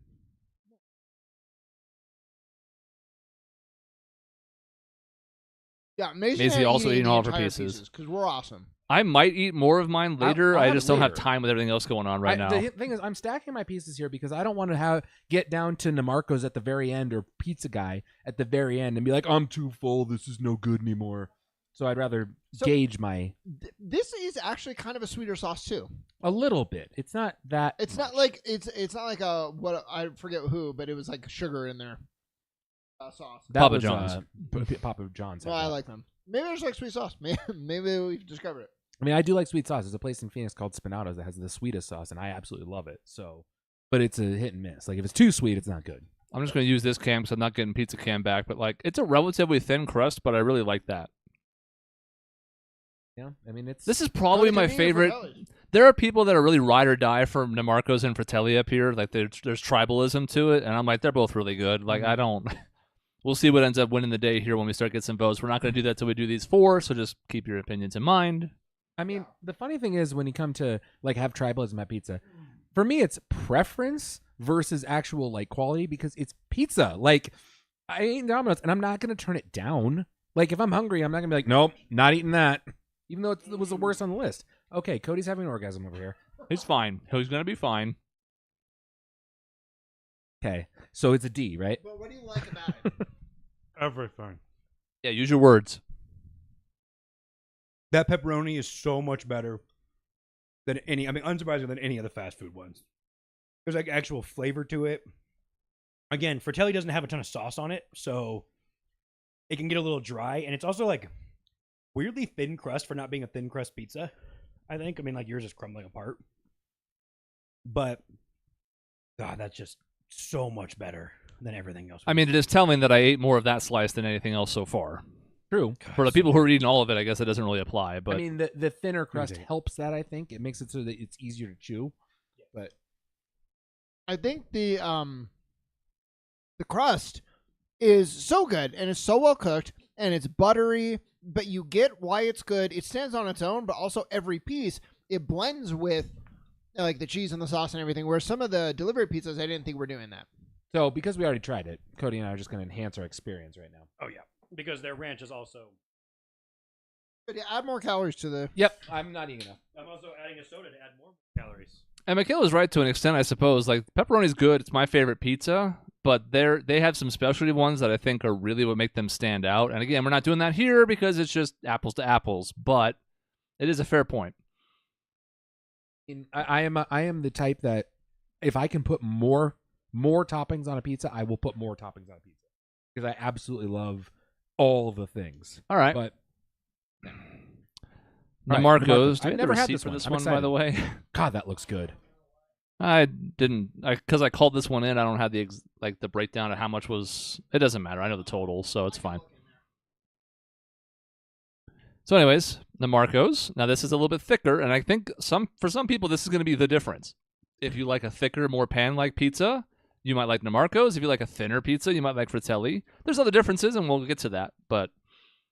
Yeah, Maisie Maisie also eating the all of her entire pieces. because we're awesome. I might eat more of mine later. I'll I have just it don't have later. time with everything else going on right now. The thing is, I'm stacking my pieces here because I don't want to get down to Namarco's at the very end or Pizza Guy at the very end and be like, I'm too full. This is no good anymore. So I'd rather gauge my This is actually kind of a sweeter sauce too. a little bit. It's not that. It's not like it's not like a what I forget who, but it was like sugar in there. Sauce. That Papa was, John's. Papa John's. had Well, I that. like them. Maybe there's like sweet sauce. Maybe we've discovered it. I mean, I do like sweet sauce. There's a place in Phoenix called Spinato's that has the sweetest sauce, and I absolutely love it. So, but it's a hit and miss. Like if it's too sweet, it's not good. I'm just going to use this cam because I'm not getting pizza cam back. But like, it's a relatively thin crust, but I really like that. Yeah, I mean, it's This is probably my favorite. Fratelli's. There are people that are really ride or die for Namarco's and Fratelli up here. Like there's tribalism to it, and I'm like, they're both really good. Like I don't. We'll see what ends up winning the day here when we start getting some votes. We're not going to do that till we do these 4, so just keep your opinions in mind. I mean, the funny thing is when you come to like have tribalism at pizza, for me it's preference versus actual like quality because it's pizza. Like I ate Domino's and I'm not gonna turn it down. Like if I'm hungry, I'm not gonna be like, nope, not eating that, even though it was the worst on the list. Okay, Cody's having an orgasm over here. He's fine. He's going to be fine. Okay, so it's a D, right? But what do you like about it? Everything. Yeah, use your words. That pepperoni is so much better than any. I mean, unsurprisingly than any of the fast food ones. There's like actual flavor to it. Again, Fratelli doesn't have a ton of sauce on it, so it can get a little dry, and it's also like weirdly thin crust for not being a thin crust pizza. I think. I mean, like yours is crumbling apart, but God, that's just so much better than everything else. I mean, it is telling that I ate more of that slice than anything else so far. True. For the people who are eating all of it, I guess it doesn't really apply. But I mean, the thinner crust Okay. helps that. I think it makes it so that it's easier to chew. But I think the crust is so good and it's so well cooked and it's buttery, but you get why it's good. It stands on its own, but also every piece it blends with like the cheese and the sauce and everything. Whereas some of the delivery pizzas, I didn't think were doing that. so because we already tried it, Cody and I are just going to enhance our experience right now. Oh yeah, because their ranch is also. But yeah, add more calories to the. Yep, I'm not eating enough. I'm also adding a soda to add more calories. and Michaela's right to an extent, I suppose. Like pepperoni's good; it's my favorite pizza. But they have some specialty ones that I think are really what make them stand out. And again, we're not doing that here because it's just apples to apples. But it is a fair point. I am the type that if I can put more toppings on a pizza, I will put more toppings on a pizza because I absolutely love all of the things. All right. But Right, Right, Marco's. Marco's. Do we I've have never the had receipt this for one. this I'm one, by excited. the way? God, that looks good. I didn't, because I called this one in. I don't have the the breakdown of how much was. It doesn't matter. I know the total, so it's fine. So, anyways, the Marco's. Now this is a little bit thicker, and I think for some people this is going to be the difference. If you like a thicker, more pan-like pizza, you might like Namarco's. If you like a thinner pizza, you might like Fratelli. There's other differences, and we'll get to that. But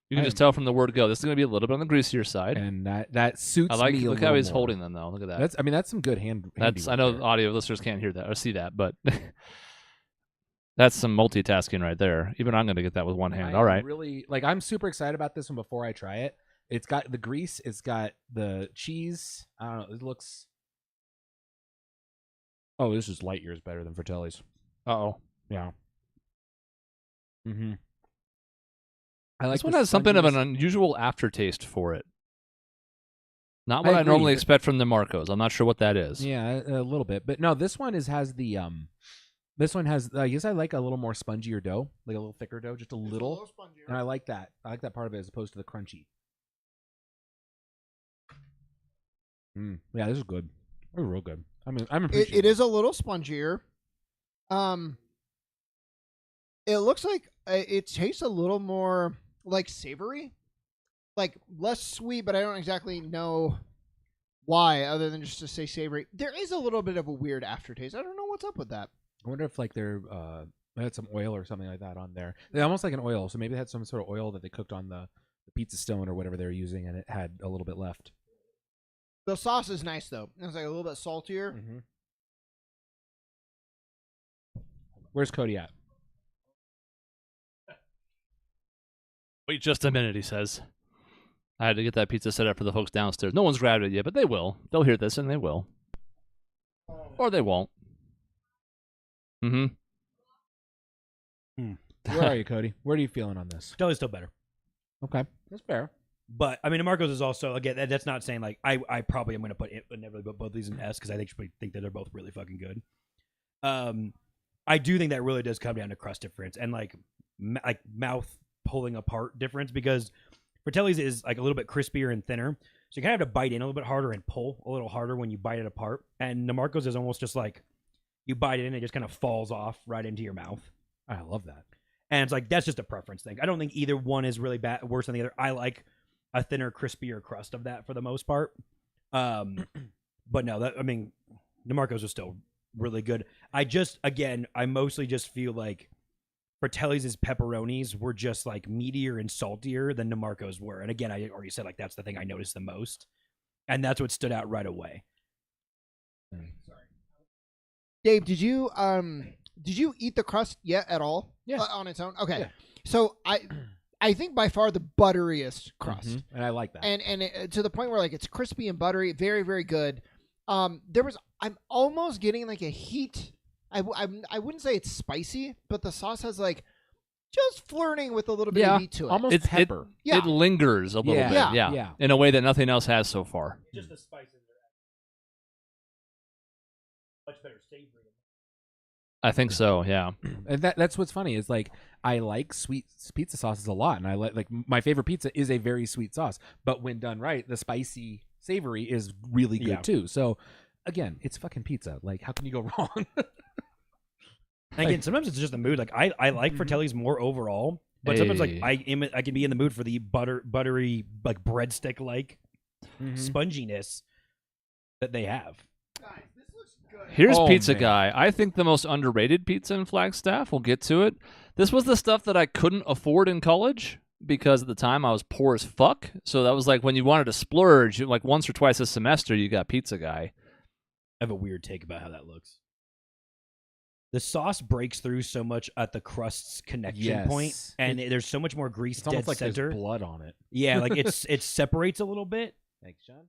you can just tell from the word go, this is going to be a little bit on the greasier side. And that suits I like. me. Look how he's holding them, though. Look at that. That's some good hand. That's. I handiwork know there. audio listeners can't hear that or see that, but that's some multitasking right there. Even I'm going to get that with one hand. I All right. Really, I'm super excited about this one before I try it. It's got the grease. It's got the cheese. I don't know. It looks. Oh, this is light years better than Fratelli's. Uh-oh. Yeah. Mm-hmm. I like This one the has something of an sponginess. unusual aftertaste for it. Not I what I agree. normally expect from the Marcos. I'm not sure what that is. Yeah, a little bit, but no, this one has the This one has. I guess I like a little more spongier dough, like a little thicker dough, just a little. And I like that. I like that part of it as opposed to the crunchy. Yeah, this is good. It's real good. I mean, I'm appreciative. It is a little spongier. It looks like it tastes a little more like savory, like less sweet, but I don't exactly know why, other than just to say savory. There is a little bit of a weird aftertaste. I don't know what's up with that. I wonder if they're They had some oil or something like that on there. They almost like an oil, so maybe they had some sort of oil that they cooked on the pizza stone or whatever they were using, and it had a little bit left. The sauce is nice though. It's like a little bit saltier. Mm-hmm. Where's Cody at? Wait just a minute, he says. I had to get that pizza set up for the folks downstairs. No one's grabbed it yet, but they will. They'll hear this, and they will. Or they won't. Mm-hmm. Where are you, Cody? Where are you feeling on this? Fratelli's still better. Okay, that's fair. But I mean, Marcos is also again. That's not saying like I probably am going to put inevitably put both these in S because I think that they're both really fucking good. I do think that really does come down to crust difference and like mouth pulling apart difference because Fratelli's is like a little bit crispier and thinner, so you kind of have to bite in a little bit harder and pull a little harder when you bite it apart. And Marcos is almost just like you bite it in, and it just kind of falls off right into your mouth. I love that. And it's like that's just a preference thing. I don't think either one is really worse than the other. I like a thinner, crispier crust of that for the most part. But no, I mean, DeMarco's is still really good. I mostly just feel like Fratelli's pepperonis were just like meatier and saltier than DeMarco's were. And again, I already said like that's the thing I noticed the most, and that's what stood out right away. Sorry, Dave. Did you eat the crust yet at all? Yeah. On its own. Okay. Yeah. So I think by far the butteriest crust, and I like that. and to the point where like it's crispy and buttery, very very good. I'm almost getting like a heat. I wouldn't say it's spicy, but the sauce has like just flirting with a little bit of heat to it. Almost pepper. It lingers a little bit, Yeah. in a way that nothing else has so far. Just the spices are much better savory. I think so, yeah. And that's what's funny is like I like sweet pizza sauces a lot, and I like my favorite pizza is a very sweet sauce. But when done right, the spicy savory is really good too. So again, it's fucking pizza. Like, how can you go wrong? Again, sometimes it's just the mood. Like I like Fratelli's more overall, but sometimes like I can be in the mood for the buttery like breadstick like sponginess that they have. Guys, this looks good. Here's Oh, Pizza man. Guy. I think the most underrated pizza in Flagstaff. We'll get to it. This was the stuff that I couldn't afford in college because at the time I was poor as fuck. So that was like when you wanted to splurge, like once or twice a semester, you got Pizza Guy. I have a weird take about how that looks. The sauce breaks through so much at the crust's connection point, and there's so much more grease It's dead almost like center. there's blood on it. Yeah, like it separates a little bit. Thanks, John.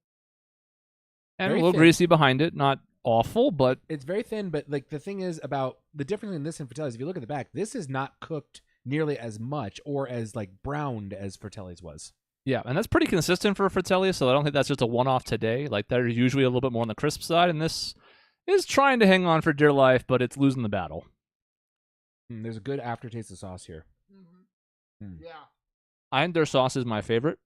And Very a little thin. greasy behind it. Not awful, but It's very thin, but like the thing is about the difference in this and Fratelli's, if you look at the back, this is not cooked nearly as much or as like browned as Fratelli's was. yeah. And that's pretty consistent for Fratelli, so I don't think that's just a one-off today. Like they're usually a little bit more on the crisp side, and this is trying to hang on for dear life, but it's losing the battle. There's a good aftertaste of sauce here. Yeah. And their sauce is my favorite.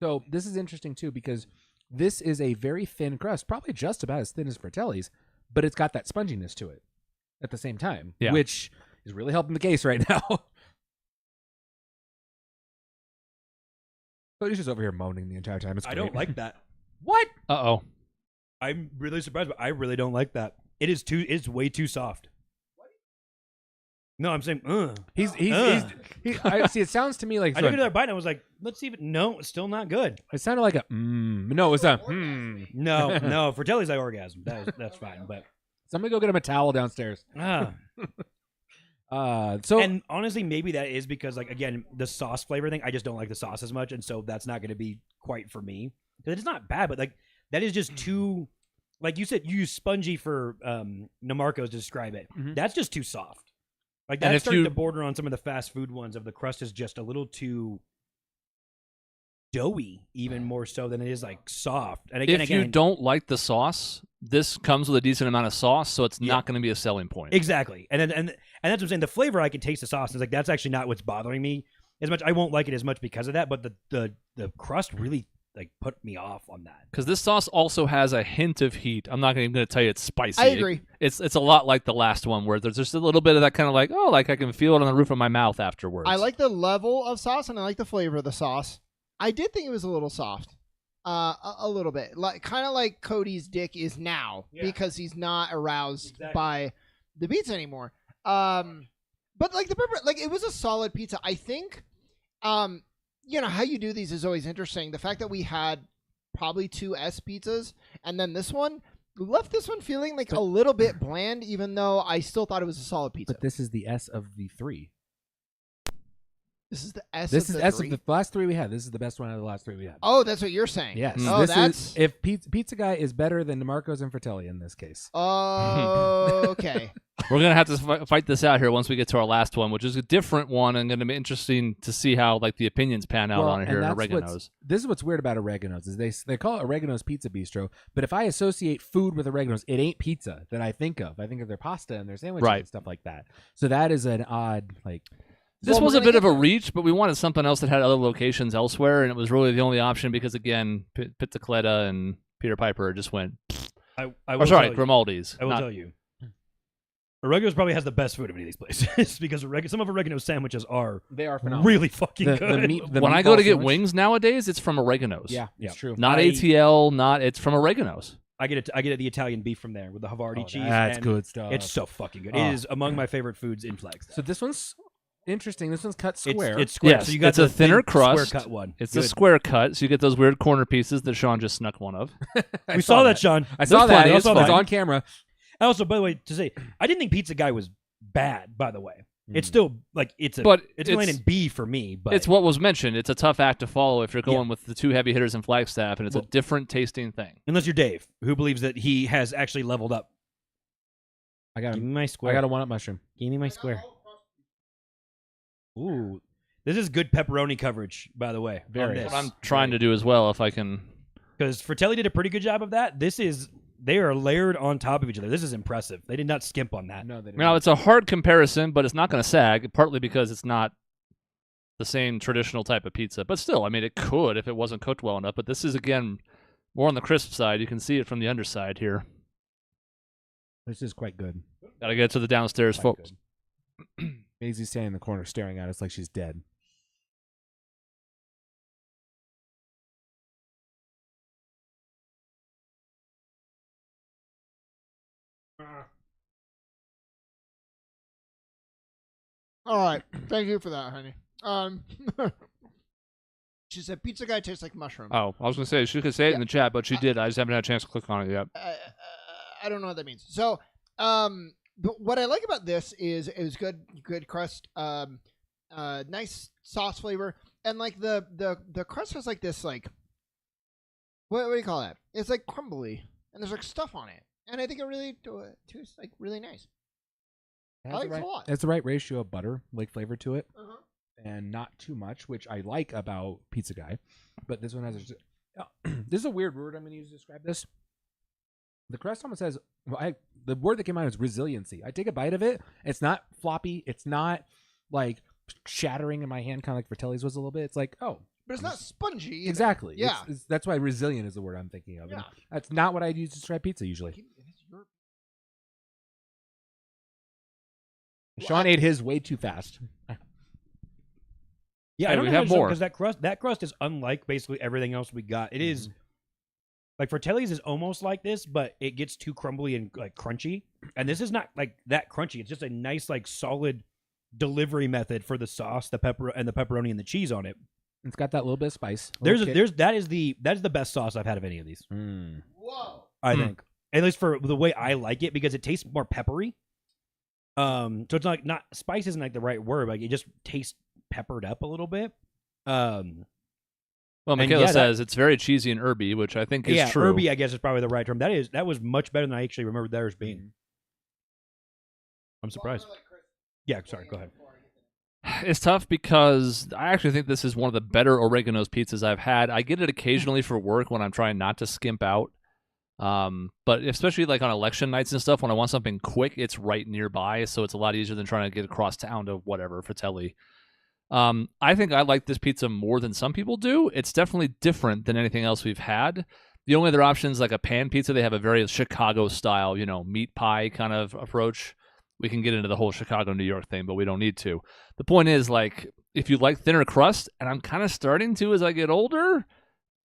So this is interesting too because this is a very thin crust, probably just about as thin as Fratelli's, but it's got that sponginess to it at the same time, which is really helping the case right now. Cody's just over here moaning the entire time. It's I great. don't like that. What? Uh-oh. I'm really surprised, but I really don't like that. It's way too soft. No, I'm saying, He's I see. It sounds to me like I took another bite and I was like, let's see if no, it's still not good. it sounded like a No, it's a No, Fratelli's like orgasm. That's fine, but Somebody go get him a towel downstairs. So and honestly, maybe that is because like again, the sauce flavor thing. I just don't like the sauce as much, and so that's not going to be quite for me. Because it's not bad, but like that is just too. Like you said, you use spongy for Namarcos to describe it. That's just too soft. Like And that's if starting you- to border on some of the fast food ones. Of the crust is just a little too doughy, even more so than it is like soft. And again, If you don't like the sauce, this comes with a decent amount of sauce, so it's not going to be a selling point. exactly, and then and that's what I'm saying. The flavor, I can taste the sauce. It's like that's actually not what's bothering me as much. I won't like it as much because of that, but the crust really like put me off on that. Because this sauce also has a hint of heat. I'm not even going to tell you it's spicy. I agree. It's a lot like the last one, where there's just a little bit of that kind of like, oh, like I can feel it on the roof of my mouth afterwards. I like the level of sauce and I like the flavor of the sauce. I did think it was a little soft. A little bit. Like kind of like Cody's dick is now because he's not aroused by the beats anymore. But like the pepper, like it was a solid pizza. I think, you know how you do these is always interesting. The fact that we had probably 2 S pizzas and then this one left this one feeling like a little bit bland, even though I still thought it was a solid pizza. But this is the S of the 3. This is the S. This of is the S three? of the last 3 we had. This is the best one out of the last 3 we had. Oh, that's what you're saying. Yes. Oh, This that's. is, if Pizza Guy is better than DeMarco's and Fratelli in this case. Oh, okay. We're gonna have to fight this out here once we get to our last one, which is a different one, and going to be interesting to see how like the opinions pan out on it here in Oregano's. This is what's weird about Oregano's is they call it Oregano's Pizza Bistro, but if I associate food with Oregano's, it ain't pizza that I think of. I think of their pasta and their sandwiches Right. and stuff like that. So that is an odd like. This Well, was we're a bit gonna of a reach, but we wanted something else that had other locations elsewhere, and it was really the only option because, again, Pizzicletta and Peter Piper just went. I Or will sorry, tell you- Grimaldi's. I will not- tell you. Oregano's probably has the best food of any of these places because some of Oregano's sandwiches are They are phenomenal. really fucking good. when I go to get sandwich- wings nowadays, it's from Oregano's. yeah, it's true. Not I- ATL, not it's from Oregano's. I get the Italian beef from there with the Havarti cheese. That's and good stuff. It's so fucking good. Oh. It is among my favorite foods in Flagstaff. So this one's interesting. This one's cut It's square. square. Yes, so you got it's a the thinner thin crust. square cut one. It's Good. a square cut, so you get those weird corner pieces that Sean just snuck one of. We saw that, Sean. I saw There's that. plenty, It's it's fine. on camera. Also, by the way, to say, I didn't think Pizza Guy was bad. By the way, it's still like it's But it's lane in B for me. But It's what was mentioned. It's a tough act to follow if you're going with the 2 heavy hitters in Flagstaff, and it's a different tasting thing. unless you're Dave, who believes that he has actually leveled up. I got Give me him. my I square. got a 1-up mushroom. Give me my square. Ooh, this is good pepperoni coverage, by the way. Very. That's what I'm trying to do as well, if I can. Because Fratelli did a pretty good job of that. They are layered on top of each other. This is impressive. They did not skimp on that. No, they didn't. Now, it's a hard comparison, but it's not going to sag, partly because it's not the same traditional type of pizza. But still, I mean, it could if it wasn't cooked well enough. But this is, again, more on the crisp side. You can see it from the underside here. This is quite good. Got to get to the downstairs, Quite folks. good. Maisie's standing in the corner staring at us like she's dead. All right. Thank you for that, honey. She said Pizza Guy tastes like mushroom. Oh, I was going to say, she could say it in the chat, but she did. I just haven't had a chance to click on it yet. I don't know what that means. So, but what I like about this is it was good crust, nice sauce flavor, and like the crust has like this like what do you call that? It's like crumbly, and there's like stuff on it, and I think it really tastes like really nice. I like it a lot. It's the right ratio of butter, like flavor to it, Uh-huh. and not too much, which I like about Pizza Guy. But this one has this is a weird word I'm going to use to describe this. The crust almost says the word that came out is resiliency. I take a bite of it. It's not floppy. It's not like shattering in my hand, kind of like Fratelli's was a little bit. It's like, oh, But it's not spongy either. exactly. Yeah. That's why resilient is the word I'm thinking of. Yeah. And that's not what I'd use to describe pizza usually. Sean ate his way too fast. Yeah, Hey, I don't we know have more. because that crust is unlike basically everything else we got. It is like Fratelli's is almost like this, but it gets too crumbly and like crunchy. And this is not like that crunchy. It's just a nice like solid delivery method for the sauce, the pepper and the pepperoni and the cheese on it. It's got that little bit of spice. That is the best sauce I've had of any of these. Whoa. I think, at least for the way I like it, because it tastes more peppery. So it's not spice isn't like the right word. Like it just tastes peppered up a little bit. Well, And Michaela yeah, says it's very cheesy and herby, which I think is true. herby, I guess is probably the right term. That was much better than I actually remembered theirs being. I'm surprised. Yeah, sorry. Go ahead. It's tough because I actually think this is one of the better Oregano's pizzas I've had. I get it occasionally for work when I'm trying not to skimp out. But especially like on election nights and stuff, when I want something quick, it's right nearby, so it's a lot easier than trying to get across town to whatever, Fratelli. I think I like this pizza more than some people do. It's definitely different than anything else we've had. The only other option is like a pan pizza. They have a very Chicago style, meat pie kind of approach. We can get into the whole Chicago, New York thing, but we don't need to. The point is, like, if you like thinner crust, and I'm kind of starting to as I get older,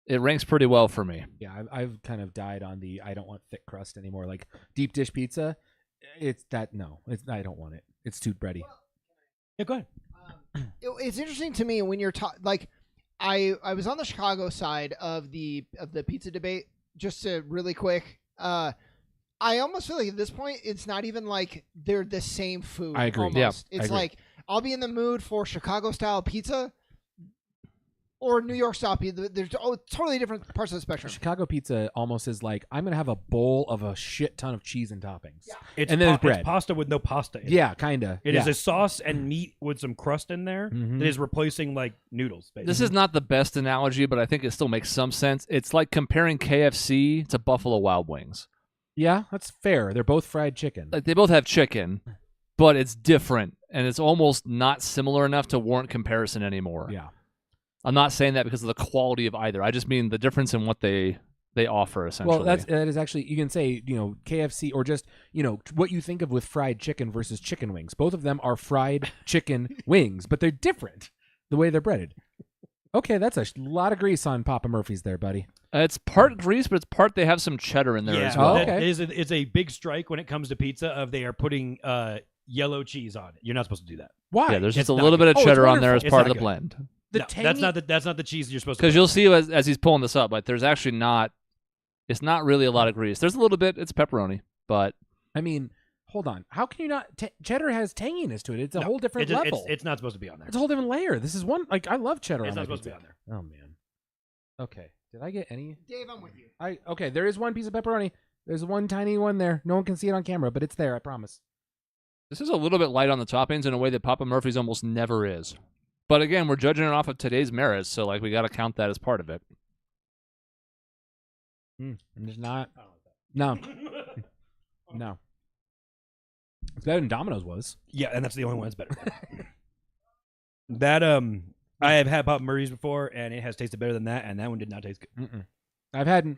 it ranks pretty well for me. Yeah, I've kind of died on I don't want thick crust anymore. Like deep dish pizza, I don't want it. It's too bready. Yeah, go ahead. It's interesting to me when you're like, I was on the Chicago side of the pizza debate. Just to really quick, I almost feel like at this point it's not even like they're the same food. I agree. Almost. Yeah, I It's agree. like I'll be in the mood for Chicago style pizza or New York style pizza. There's totally different parts of the spectrum. Chicago pizza almost is like, I'm going to have a bowl of a shit ton of cheese and toppings. Yeah. It's And then there's it's bread. pasta with no pasta in it. Yeah, kind of. It is a sauce and meat with some crust in there Mhm. that is replacing like noodles. Basically. This is not the best analogy, but I think it still makes some sense. It's like comparing KFC to Buffalo Wild Wings. Yeah, that's fair. They're both fried chicken. Like they both have chicken, but it's different, and it's almost not similar enough to warrant comparison anymore. Yeah. I'm not saying that because of the quality of either. I just mean the difference in what they offer, essentially. Well, that is actually, you can say, KFC or just, what you think of with fried chicken versus chicken wings. Both of them are fried chicken wings, but they're different the way they're breaded. Okay, that's a lot of grease on Papa Murphy's there, buddy. It's part grease, but it's part they have some cheddar in there yeah, as well. Oh, okay. It's a big strike when it comes to pizza of they are putting yellow cheese on it. You're not supposed to do that. Why? Yeah, there's It's just a not little good. bit of Oh, it's cheddar on there as wonderful. part It's of the not good. blend. The No, tangy- that's not the cheese you're supposed to. Because put you'll on see as he's pulling this up, like there's actually not. It's not really a lot of grease. There's a little bit. It's pepperoni, but I mean, hold on. How can you not? Cheddar has tanginess to it. It's a No, whole different it just- level. It's not supposed to be on there. It's a whole different layer. This is one, like, I love cheddar It's on not my supposed pizza. to be on there. Oh, man. Okay. Did I get any? Dave, I'm with you. Okay, there is one piece of pepperoni. There's one tiny one there. No one can see it on camera, but it's there, I promise. this is a little bit light on the toppings in a way that Papa Murphy's almost never is. But again, we're judging it off of today's merits, so like we got to count that as part of it. I'm just not. No. No. It's better than Domino's was. Yeah, and that's the only one that's better. That I have had Papa Murphy's before, and it has tasted better than that, and that one did not taste good. Mm-mm. I've had.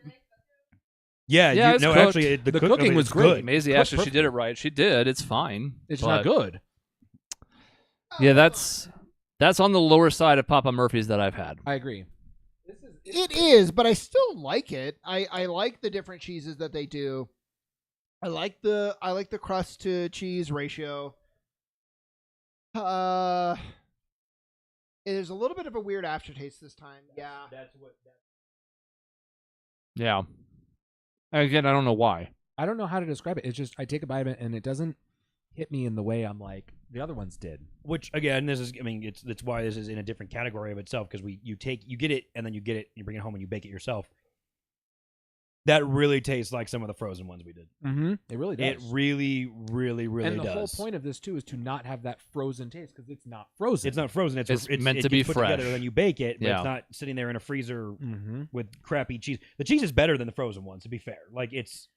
Yeah, it's cooked. actually, The cook cooking of it was is great. good. Maisie Cooked asked if she did it right. She did. It's fine. It's but- not good. Yeah, that's on the lower side of Papa Murphy's that I've had. I agree. It is, but I still like it. I like the different cheeses that they do. I like the crust to cheese ratio. There's a little bit of a weird aftertaste this time. Yeah. Yeah. Again, I don't know why. I don't know how to describe it. It's just, I take a bite of it, and it doesn't hit me in the way I'm like the other ones did. Which again, it's why this is in a different category of itself because you get it and then you get it, you bring it home and you bake it yourself. That really tastes like some of the frozen ones we did. Mm-hmm. It really does. It really, really, really and the does. whole point of this too is to not have that frozen taste because it's not frozen. It's not frozen. It's meant it to be gets put fresh. together, then you bake it, but Yeah. it's not sitting there in a freezer Mm-hmm. with crappy cheese. The cheese is better than the frozen ones, to be fair. Like its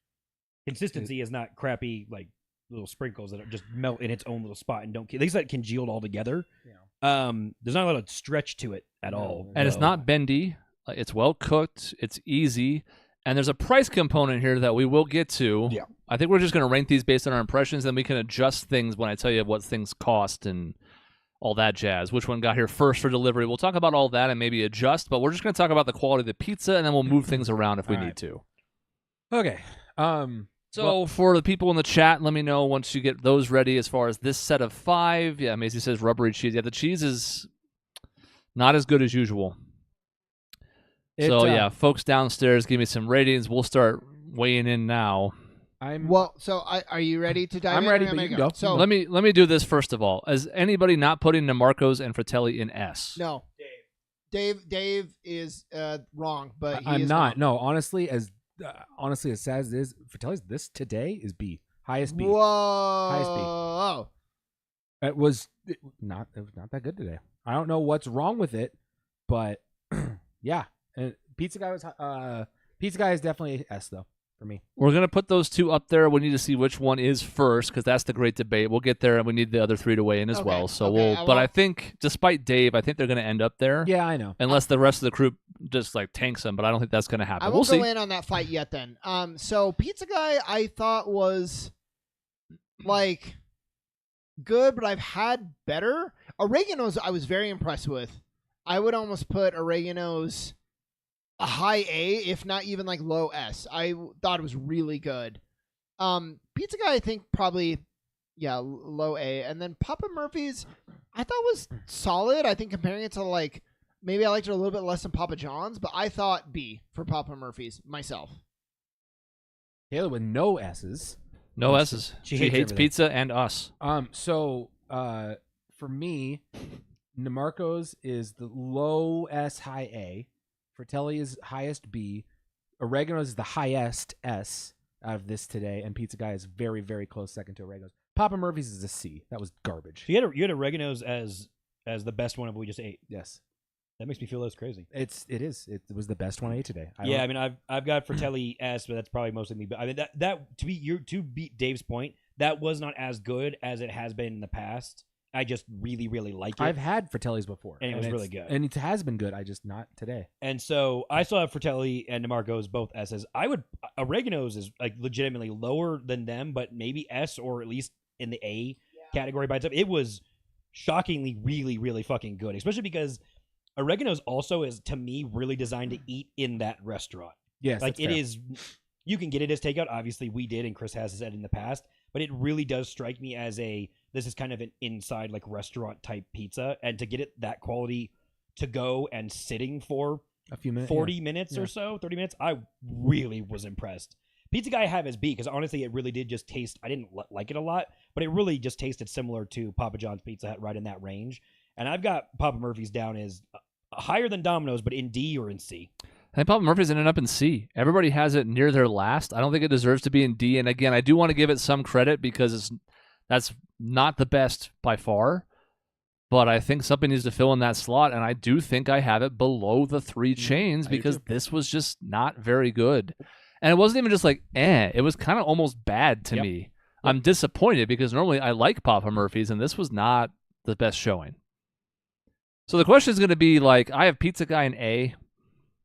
consistency is not crappy, like little sprinkles that just melt in its own little spot and don't. At least that congealed all together. Yeah. There's not a lot of stretch to it at No. all, And it's so- not bendy. Like, it's well cooked. It's easy. And there's a price component here that we will get to. Yeah. I think we're just going to rank these based on our impressions, then we can adjust things when I tell you what things cost and all that jazz. Which one got here first for delivery? We'll talk about all that and maybe adjust, but we're just going to talk about the quality of the pizza, and then we'll move things around if we All need right. to. Okay. So for the people in the chat, let me know once you get those ready as far as this set of 5. Yeah, Maisie says rubbery cheese. Yeah, the cheese is not as good as usual. Yeah, folks downstairs, give me some ratings. We'll start weighing in now. Well, so are you ready to dive in? I'm ready, Or am but I you can go? go. So Let me do this first of all. Is anybody not putting DeMarco's and Fratelli in S? no, Dave is wrong, but he I'm is not. wrong. No, honestly, as sad as it is, Fratelli's this today is B, highest B. Whoa! It was not that good today. I don't know what's wrong with it, but yeah. And Pizza Guy is definitely S though for me. We're gonna put those two up there. We need to see which one is first because that's the great debate. We'll get there, and we need the other 3 to weigh in as Okay, well. So okay, But I think, despite Dave, I think they're gonna end up there. Yeah, I know. Unless the rest of the crew just like tanks them, but I don't think that's gonna happen. I We'll won't see. go in on that fight yet. Then, so Pizza Guy, I thought was like good, but I've had better. Oregano's, I was very impressed with. I would almost put Oregano's a high A, if not even like low S. I thought it was really good. Pizza Guy, I think probably low A. And then Papa Murphy's, I thought was solid. I think comparing it to like maybe I liked it a little bit less than Papa John's, but I thought B for Papa Murphy's myself. Taylor with no S's. No S's. She hates everything. pizza and us. So for me, Namarco's is the low S, high A. Fratelli is highest B. Oregano's is the highest S out of this today, and Pizza Guy is very, very close second to Oregano's. Papa Murphy's is a C. That was garbage. You had Oregano's as the best one of what we just ate. Yes, That makes me feel less crazy. it is. It was the best one I ate today. I mean, I've got Fratelli S, but that's probably mostly me. But I mean, that to beat Dave's point, that was not as good as it has been in the past. I just really, really like it. I've had Fratelli's before, And it was really good. and it has been good. I just not today. And so I still have Fratelli and DeMarco's both S's. Oregano's is like legitimately lower than them, but maybe S or at least in the A category by itself. It was shockingly really, really fucking good, especially because Oregano's also is, to me, really designed to eat in that restaurant. Yes, Like that's it fair. is, you can get it as takeout. Obviously, we did, and Chris has said in the past. But it really does strike me as this is kind of an inside like restaurant type pizza, and to get it that quality to go and sitting for a few minutes, 40 minutes or so, 30 minutes, I really was impressed. Pizza Guy I have as B because honestly, it really did just taste. I didn't like it a lot, but it really just tasted similar to Papa John's Pizza Hut, right in that range. And I've got Papa Murphy's down as higher than Domino's, but in D or in C. I think Papa Murphy's ended up in C. Everybody has it near their last. I don't think it deserves to be in D. And again, I do want to give it some credit because that's not the best by far. But I think something needs to fill in that slot. And I do think I have it below the 3 chains because this was just not very good. And it wasn't even just like, It was kind of almost bad to me. I'm disappointed because normally I like Papa Murphy's and this was not the best showing. So the question is going to be like, I have Pizza Guy in A.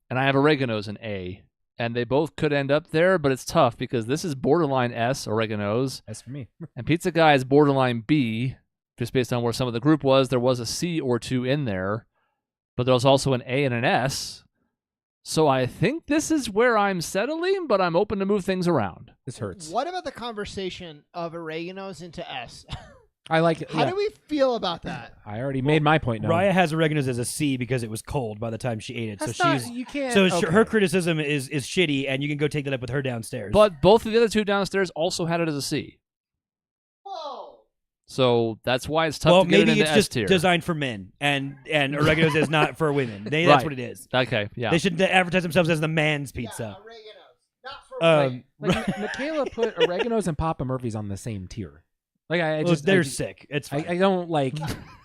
And I have Oregano's in A, and they both could end up there, but it's tough because this is borderline S, Oregano's, That's for me. and Pizza Guy is borderline B, just based on where some of the group was. There was a C or 2 in there, but there was also an A and an S. So I think this is where I'm settling, but I'm open to move things around. This hurts. What about the conversation of Oregano's into S? I like it. How do we feel about that? I already made my point. Now. Raya has Oregano's as a C because it was cold by the time she ate it. That's so not, she's you can't. so okay. her criticism is shitty, and you can go take that up with her downstairs. But both of the other 2 downstairs also had it as a C. Whoa. So that's why it's tough to get it maybe into it's S just tier. designed for men, and Oregano's is not for women. That's Right. what it is. Okay, yeah. They should advertise themselves as the man's pizza. Yeah, Oregano's. Not for Like, Michaela put Oregano's and Papa Murphy's on the same tier. Like they're sick. It's fine. I don't like.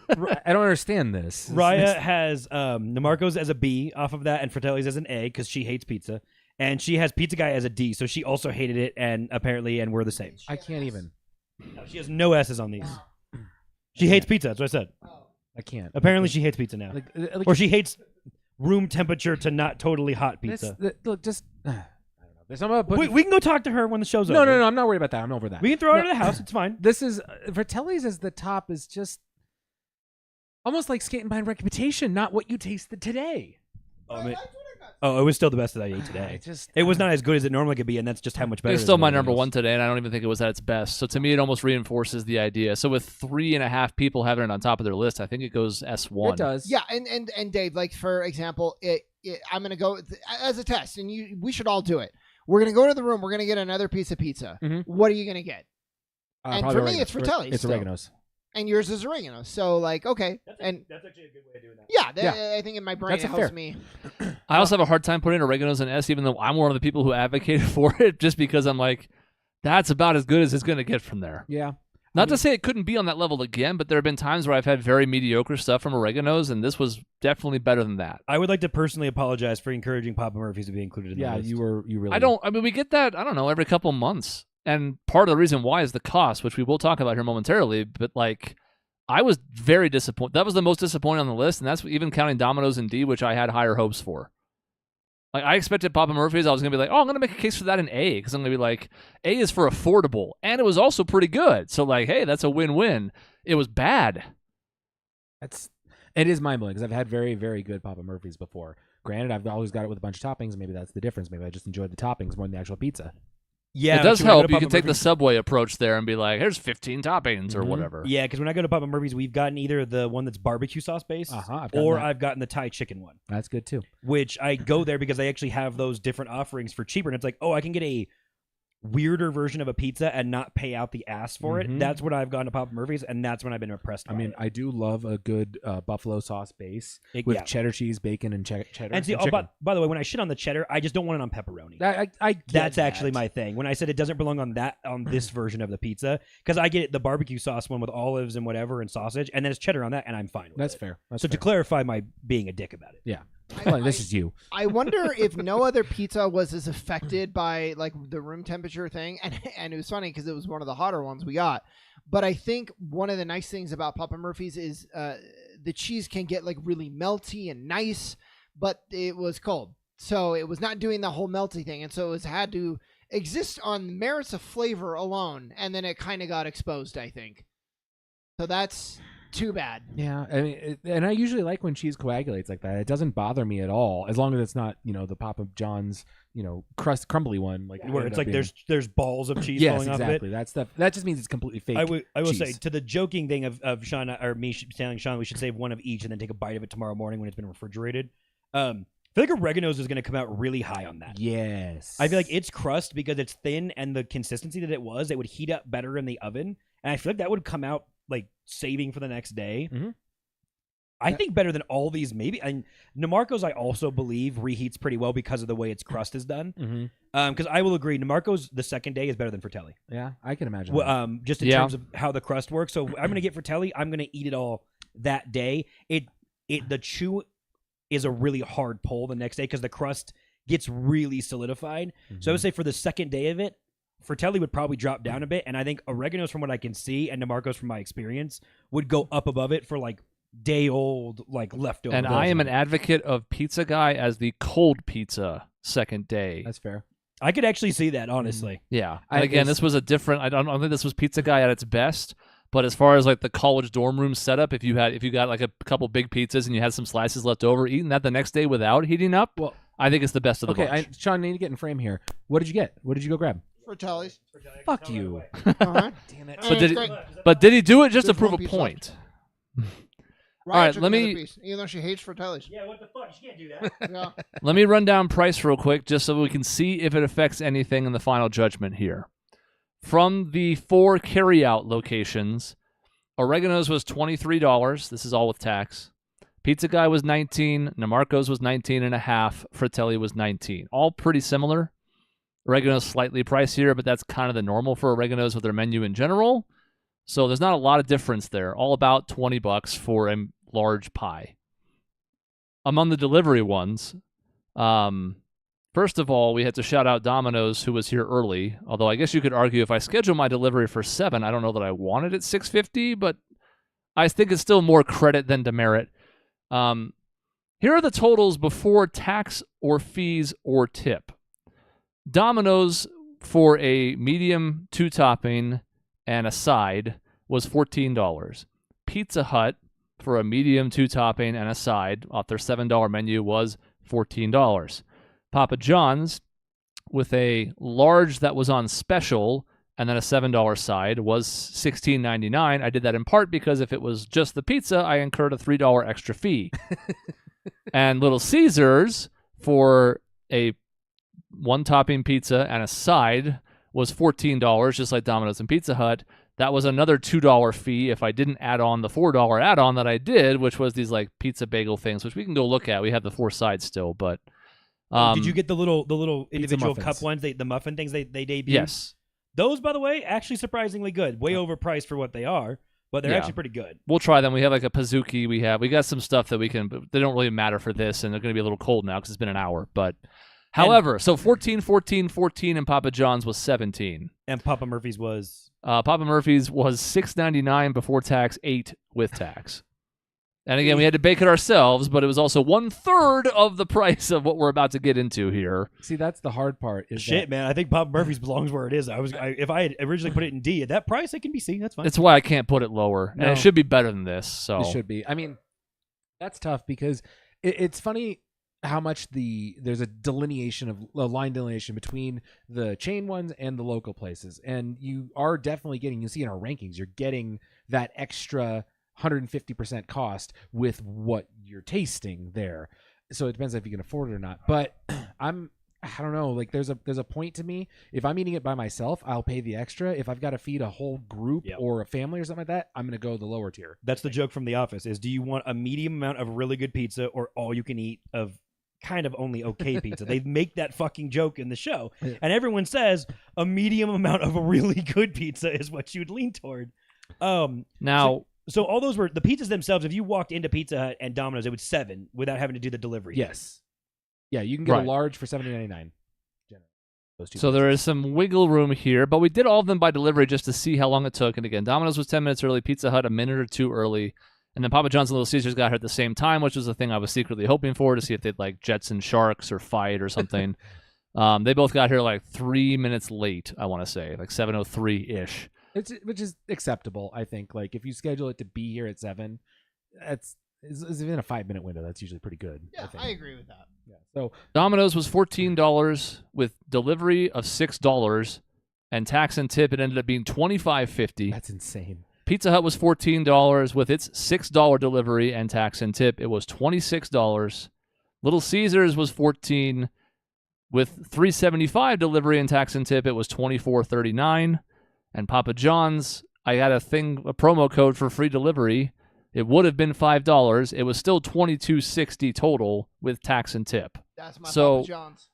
I don't understand this. Raya has Namarco's as a B off of that, and Fratelli's as an A because she hates pizza, and she has Pizza Guy as a D, so she also hated it, and we're the same. I can't even. No, she has no S's on these. She hates pizza. That's what I said. I can't. Apparently, she hates pizza now, Like or she hates room temperature to not totally hot pizza. Look, just. I don't know. There's something about We can go talk to her when the show's no, over. no, no. I'm not worried about that. I'm over that. We can throw her No. out of the house. It's fine. This is Fratelli's as the top is just almost like skating behind reputation, not what you tasted today. It was still the best that I ate today. It was not as good as it normally could be, and that's just how much better. It's it is still than my everything number else. 1 today, and I don't even think it was at its best. So to me, it almost reinforces the idea. So with 3.5 people having it on top of their list, I think it goes S1. It does. Yeah, and Dave, like for example, I'm gonna go as a test, and we should all do it. We're gonna go to the room. We're gonna get another piece of pizza. Mhm. What are you gonna get? And Probably for me, Oregano's. it's Fratelli's It's still. Oregano's. And yours is oregano. So like, okay, and That's actually a good way of doing that. yeah, I think in my brain That's it a helps fair. me. I also have a hard time putting Oregano's in S, even though I'm one of the people who advocated for it, just because I'm like, that's about as good as it's going to get from there. Yeah. Not to say it couldn't be on that level again, but there have been times where I've had very mediocre stuff from Oregano's, and this was definitely better than that. I would like to personally apologize for encouraging Papa Murphy's to be included in the Yeah, list. you really. I mean, we get that, I don't know, every couple months. And part of the reason why is the cost, which we will talk about here momentarily, but like, I was very disappointed. That was the most disappointing on the list, and that's even counting Domino's and D, which I had higher hopes for. Like, I expected Papa Murphy's. I was going to be like, oh, I'm going to make a case for that in A, because I'm going to be like, A is for affordable, and it was also pretty good. So, like, hey, that's a win-win. It was bad. It is mind blowing because I've had very, very good Papa Murphy's before. Granted, I've always got it with a bunch of toppings. Maybe that's the difference. Maybe I just enjoyed the toppings more than the actual pizza. Yeah, it does actually, when I go help. to You Papa can take the Murphy's- Subway approach there and be like, here's 15 toppings or Mhm. whatever. Yeah, because when I go to Papa Murphy's, we've gotten either the one that's barbecue sauce based, I've gotten or that. I've gotten the Thai chicken one. That's good too. Which I go there because they actually have those different offerings for cheaper, and it's like, oh, I can get a weirder version of a pizza and not pay out the ass for it. Mhm. That's when I've gone to Papa Murphy's, and that's when I've been impressed. I by mean, it. I do love a good buffalo sauce base with yeah. cheddar cheese, bacon, and cheddar. And see, and oh, chicken. by the way, when I shit on the cheddar, I just don't want it on pepperoni. I get That's that. actually my thing. When I said it doesn't belong on this version of the pizza, because I get the barbecue sauce one with olives and whatever and sausage, and then it's cheddar on that, and I'm fine with That's it. fair. That's So to fair. clarify my being a dick about it. Yeah. I- Well, this is you. I wonder if no other pizza was as affected by like the room temperature thing, and it was funny because it was one of the hotter ones we got. But I think one of the nice things about Papa Murphy's is the cheese can get like really melty and nice, but it was cold, so it was not doing the whole melty thing, and so it had to exist on merits of flavor alone, and then it kind of got exposed, I think. So that's too bad. Yeah, I mean, and I usually like when cheese coagulates like that. It doesn't bother me at all, as long as it's not, the Papa John's, crumbly one. Like Where ended it's up like being- there's balls of cheese yes, falling off of it. exactly. That stuff. That just means it's completely fake. I will say cheese. to the joking thing of Sean or me telling Sean we should save one of each and then take a bite of it tomorrow morning when it's been refrigerated. I feel like oregano's is going to come out really high on that. Yes. I feel like its crust, because it's thin and the consistency that it would heat up better in the oven, and I feel like that would come out like saving for the next day. Mhm. I think better than all these maybe. And Namarco's I also believe reheats pretty well because of the way its crust is done. Mhm. Because I will agree, Namarco's the second day is better than Fratelli. Yeah, I can imagine. Well, that. just in Yeah. terms of how the crust works. So I'm gonna get Fratelli. I'm gonna eat it all that day. The chew is a really hard pull the next day because the crust gets really solidified. So I would say for the second day of it, Fratelli would probably drop down a bit, and I think oregano's from what I can see, and Namarco's from my experience would go up above it for like day old like leftover. And I am an advocate of Pizza Guy as the cold pizza second day. That's fair. I could actually see that honestly. Yeah. I And again, guess- this was a different. I don't think this was Pizza Guy at its best. But as far as like the college dorm room setup, if you got like a couple big pizzas and you had some slices left over, eating that the next day without heating up, Well, I think it's the best of the okay, bunch. Sean, I need to get in frame here. What did you get? What did you go grab? Fratelli's. Fuck you. Uh-huh. Damn it. But did he do it just to There's prove one a piece point? Ryan right, took let another me- piece, even though she hates Fratelli's. Yeah, what the fuck? You can't do that. Yeah. Let me run down price real quick just so we can see if it affects anything in the final judgment here. From the 4 carryout locations, Oregano's was $23. This is all with tax. Pizza Guy was $19. Namarco's was $19.50. Fratelli was $19. All pretty similar. Oregano's slightly pricier, but that's kind of the normal for Oregano's with their menu in general. So there's not a lot of difference there. All about $20 for a large pie. Among the delivery ones, first of all, we had to shout out Domino's, who was here early. Although I guess you could argue if I schedule my delivery for 7, I don't know that I want it at 6:50, but I think it's still more credit than demerit. Here are the totals before tax or fees or tip. Domino's for a medium 2-topping and a side was $14. Pizza Hut for a medium 2-topping and a side off their $7 menu was $14. Papa John's with a large that was on special and then a $7 side was $16.99. I did that in part because if it was just the pizza, I incurred a $3 extra fee. And Little Caesars for a 1-topping pizza and a side was $14, just like Domino's and Pizza Hut. That was another $2 fee if I didn't add on the $4 add-on that I did, which was these like pizza bagel things, which we can go look at. We have the 4 sides still, but Did you get the little individual muffins. cup ones? The muffin things they debuted. Yes. Those, by the way, actually surprisingly good. Way overpriced for what they are, but they're Yeah. actually pretty good. We'll try them. We have like a Pizookie. We got some stuff that we can, but they don't really matter for this, and they're going to be a little cold now because it's been an hour. But however, so 14, 14, 14, and Papa John's was 17. And Papa Murphy's was Papa Murphy's was $6.99 before tax, $8 with tax. And again, we had to bake it ourselves, but it was also 1/3 of the price of what we're about to get into here. See, that's the hard part. Is shit, that, man. I think Papa Murphy's belongs where it is. If I had originally put it in D at that price, it can be C. That's fine. That's why I can't put it lower, and No. it should be better than this. So It should be. I mean, that's tough because it's funny how much there's a delineation of a line delineation between the chain ones and the local places, and you are definitely getting. You see in our rankings, you're getting that extra 150% cost with what you're tasting there. So it depends if you can afford it or not. But I don't know. Like there's a point to me. If I'm eating it by myself, I'll pay the extra. If I've got to feed a whole group or a family or something like that, I'm gonna go the lower tier. That's the joke from The Office: is do you want a medium amount of really good pizza or all you can eat of kind of only okay pizza? They make that fucking joke in the show, and everyone says a medium amount of a really good pizza is what you'd lean toward. Now. So all those were the pizzas themselves. If you walked into Pizza Hut and Domino's, it was $7 without having to do the delivery. Yes. Yeah, you can get a large for $70.99. So there is some wiggle room here, but we did all of them by delivery just to see how long it took. And again, Domino's was 10 minutes early, Pizza Hut a minute or two early, and then Papa John's and Little Caesars got here at the same time, which was the thing I was secretly hoping for, to see if they'd like Jetson Sharks or fight or something. They both got here like 3 minutes late, I want to say, like 7:03-ish. Which is acceptable, I think. Like if you schedule it to be here at 7, it's in a 5-minute window. That's usually pretty good. Yeah, I agree with that. Yeah. So Domino's was $14 with delivery of $6 and tax and tip. It ended up being $25.50. That's insane. Pizza Hut was $14 with its $6 delivery and tax and tip. It was $26. Little Caesars was $14 with $3.75 delivery and tax and tip. It was $24.39. And Papa John's, I had a promo code for free delivery. It would have been $5. It was still $22.60 total with tax and tip. That's my So, Papa John's.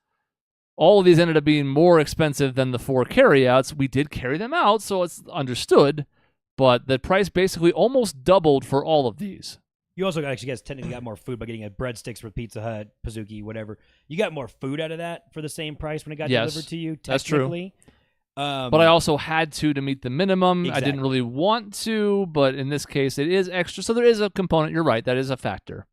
All of these ended up being more expensive than the 4 carryouts. We did carry them out, so it's understood. But the price basically almost doubled for all of these. You also actually guys technically got more food by getting a breadsticks with Pizza Hut, Pizookie, whatever. You got more food out of that for the same price when it got delivered to you. That's true. But I also had to meet the minimum. Exactly. I didn't really want to, but in this case, it is extra. So there is a component. You're right. That is a factor.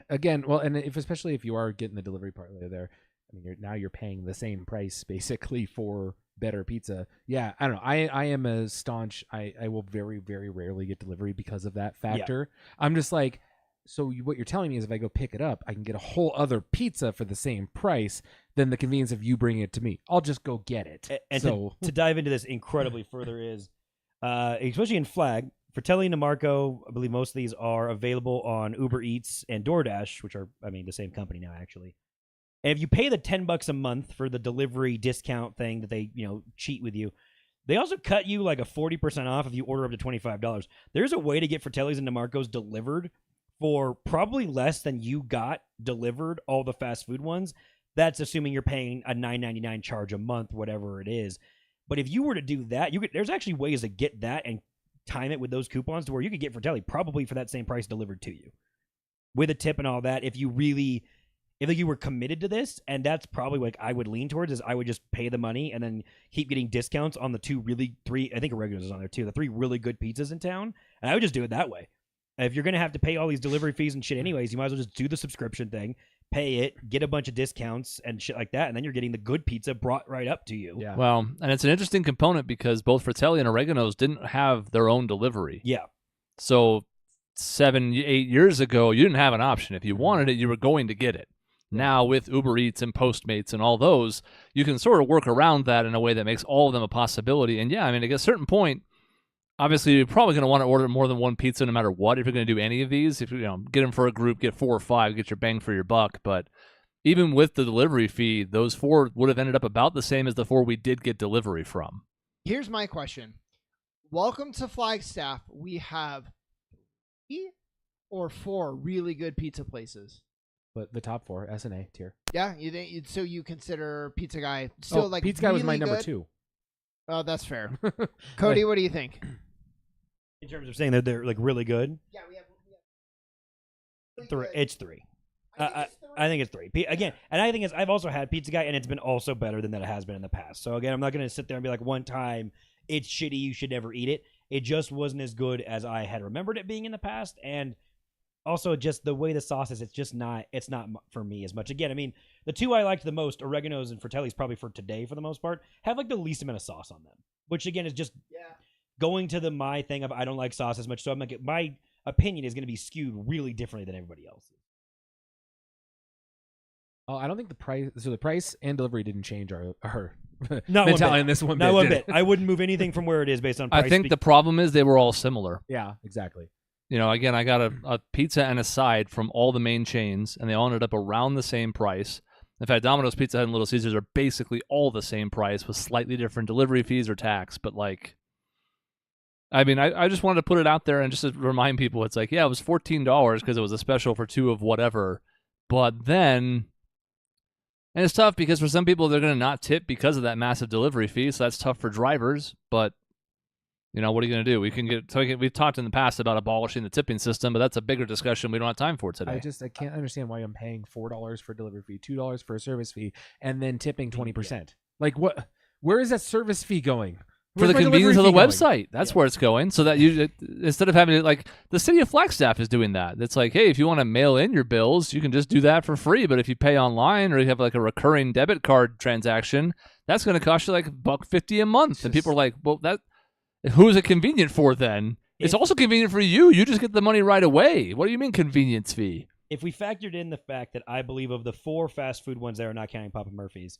Again, well, and especially if you are getting the delivery part there, I mean, you're paying the same price basically for better pizza. Yeah, I don't know. I am a staunch. I will very, very rarely get delivery because of that factor. Yeah. I'm just like, so what you're telling me is if I go pick it up, I can get a whole other pizza for the same price than the convenience of you bringing it to me. I'll just go get it. And to dive into this incredibly further is, especially in Flag, Fratelli and DeMarco, I believe most of these are available on Uber Eats and DoorDash, which are, I mean, the same company now, actually. And if you pay the $10 a month for the delivery discount thing that they, cheat with you, they also cut you like a 40% off if you order up to $25. There's a way to get Fratelli's and DeMarco's delivered for probably less than you got delivered all the fast food ones. That's assuming you're paying a $9.99 charge a month, whatever it is. But if you were to do that, there's actually ways to get that and time it with those coupons to where you could get Fratelli probably for that same price delivered to you with a tip and all that. If you were committed to this, and that's probably what I would lean towards, is I would just pay the money and then keep getting discounts on the three, I think Oregano's is on there too, the 3 really good pizzas in town. And I would just do it that way. If you're going to have to pay all these delivery fees and shit anyways, you might as well just do the subscription thing, pay it, get a bunch of discounts and shit like that, and then you're getting the good pizza brought right up to you. Yeah. Well, and it's an interesting component because both Fratelli and Oregano's didn't have their own delivery. Yeah. So 7-8 years ago, you didn't have an option. If you wanted it, you were going to get it. Now with Uber Eats and Postmates and all those, you can sort of work around that in a way that makes all of them a possibility. And yeah, I mean, at a certain point, obviously you're probably going to want to order more than one pizza no matter what if you're going to do any of these. If you get them for a group, get 4 or 5, get your bang for your buck. But even with the delivery fee, those 4 would have ended up about the same as the 4 we did get delivery from. Here's my question. Welcome to Flagstaff. We have 3 or 4 really good pizza places. But the top 4, S&A tier. Yeah, so you consider Pizza Guy still like Pizza Guy was my really number good? 2. Oh, that's fair. Cody, what do you think? In terms of saying that they're like really good, Yeah, we have it's 3. I think it's 3. Again, and I think I've also had Pizza Guy, and it's been also better than that it has been in the past. So again, I'm not going to sit there and be like, one time it's shitty, you should never eat it. It just wasn't as good as I had remembered it being in the past, and also just the way the sauce is, it's not for me as much. Again, I mean, the 2 I liked the most, Oregano's and Fratelli's, probably for today for the most part, have like the least amount of sauce on them, which again is just going to my thing of I don't like sauce as much, so I'm like, my opinion is going to be skewed really differently than everybody else's. Oh, I don't think the price. So the price and delivery didn't change our Not one mentality bit. in this one. Not bit, one did it? bit. I wouldn't move anything from where it is based on price. I think the problem is they were all similar. Yeah, exactly. Again, I got a pizza and a side from all the main chains, and they all ended up around the same price. In fact, Domino's, Pizza Hut, and Little Caesars are basically all the same price with slightly different delivery fees or tax. But I just wanted to put it out there and just to remind people, it's like, yeah, it was $14 because it was a special for 2 of whatever. But then, and it's tough because for some people, they're going to not tip because of that massive delivery fee. So that's tough for drivers. But, what are you going to do? We've talked in the past about abolishing the tipping system, but that's a bigger discussion we don't have time for today. I can't understand why I'm paying $4 for a delivery fee, $2 for a service fee, and then tipping 20%. Like what? Where is that service fee going? For the convenience of the website. That's Yeah. where it's going. So that you, instead of having to, the city of Flagstaff is doing that. It's like, hey, if you want to mail in your bills, you can just do that for free. But if you pay online or you have a recurring debit card transaction, that's going to cost you $1.50 a month. And people are like, well, who is it convenient for then? It's also convenient for you. You just get the money right away. What do you mean convenience fee? If we factored in the fact that I believe of the 4 fast food ones there, not counting Papa Murphy's,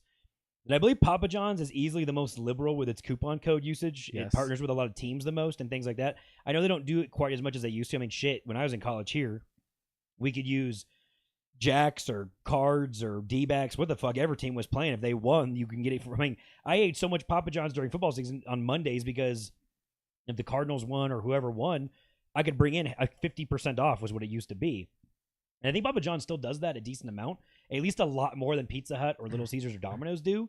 and I believe Papa John's is easily the most liberal with its coupon code usage. Yes. It partners with a lot of teams the most and things like that. I know they don't do it quite as much as they used to. I mean, shit, when I was in college here, we could use Jacks or Cards or D-backs, what the fuck ever team was playing. If they won, you can get it. I ate so much Papa John's during football season on Mondays because if the Cardinals won or whoever won, I could bring in 50% off was what it used to be. And I think Papa John still does that a decent amount, at least a lot more than Pizza Hut or Little Caesars or Domino's do.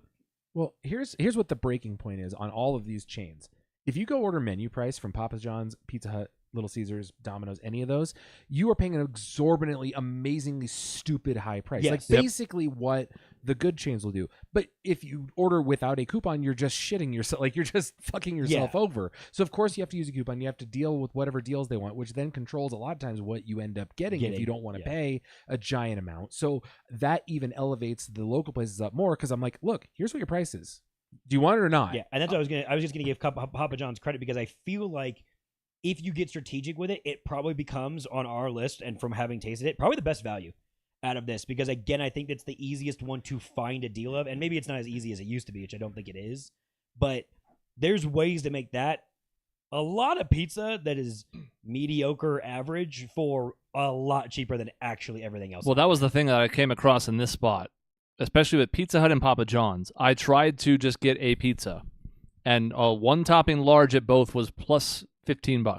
Well, here's what the breaking point is on all of these chains. If you go order menu price from Papa John's, Pizza Hut, Little Caesars, Domino's, any of those, you are paying an exorbitantly, amazingly stupid high price. Yes. Basically what the good chains will do. But if you order without a coupon, you're just shitting yourself. You're just fucking yourself over. So, of course, you have to use a coupon. You have to deal with whatever deals they want, which then controls a lot of times what you end up getting if you don't want to pay a giant amount. So that even elevates the local places up more because I'm like, look, here's what your price is. Do you want it or not? Yeah, and that's what I was just going to give Papa John's credit because I feel like if you get strategic with it, it probably becomes on our list, and from having tasted it, probably the best value out of this. Because again, I think that's the easiest one to find a deal of, and maybe it's not as easy as it used to be, which I don't think it is. But there's ways to make that a lot of pizza that is mediocre, average for a lot cheaper than actually everything else. Well, that was the thing that I came across in this spot, especially with Pizza Hut and Papa John's. I tried to just get a pizza, and a one topping large at both was plus $15. I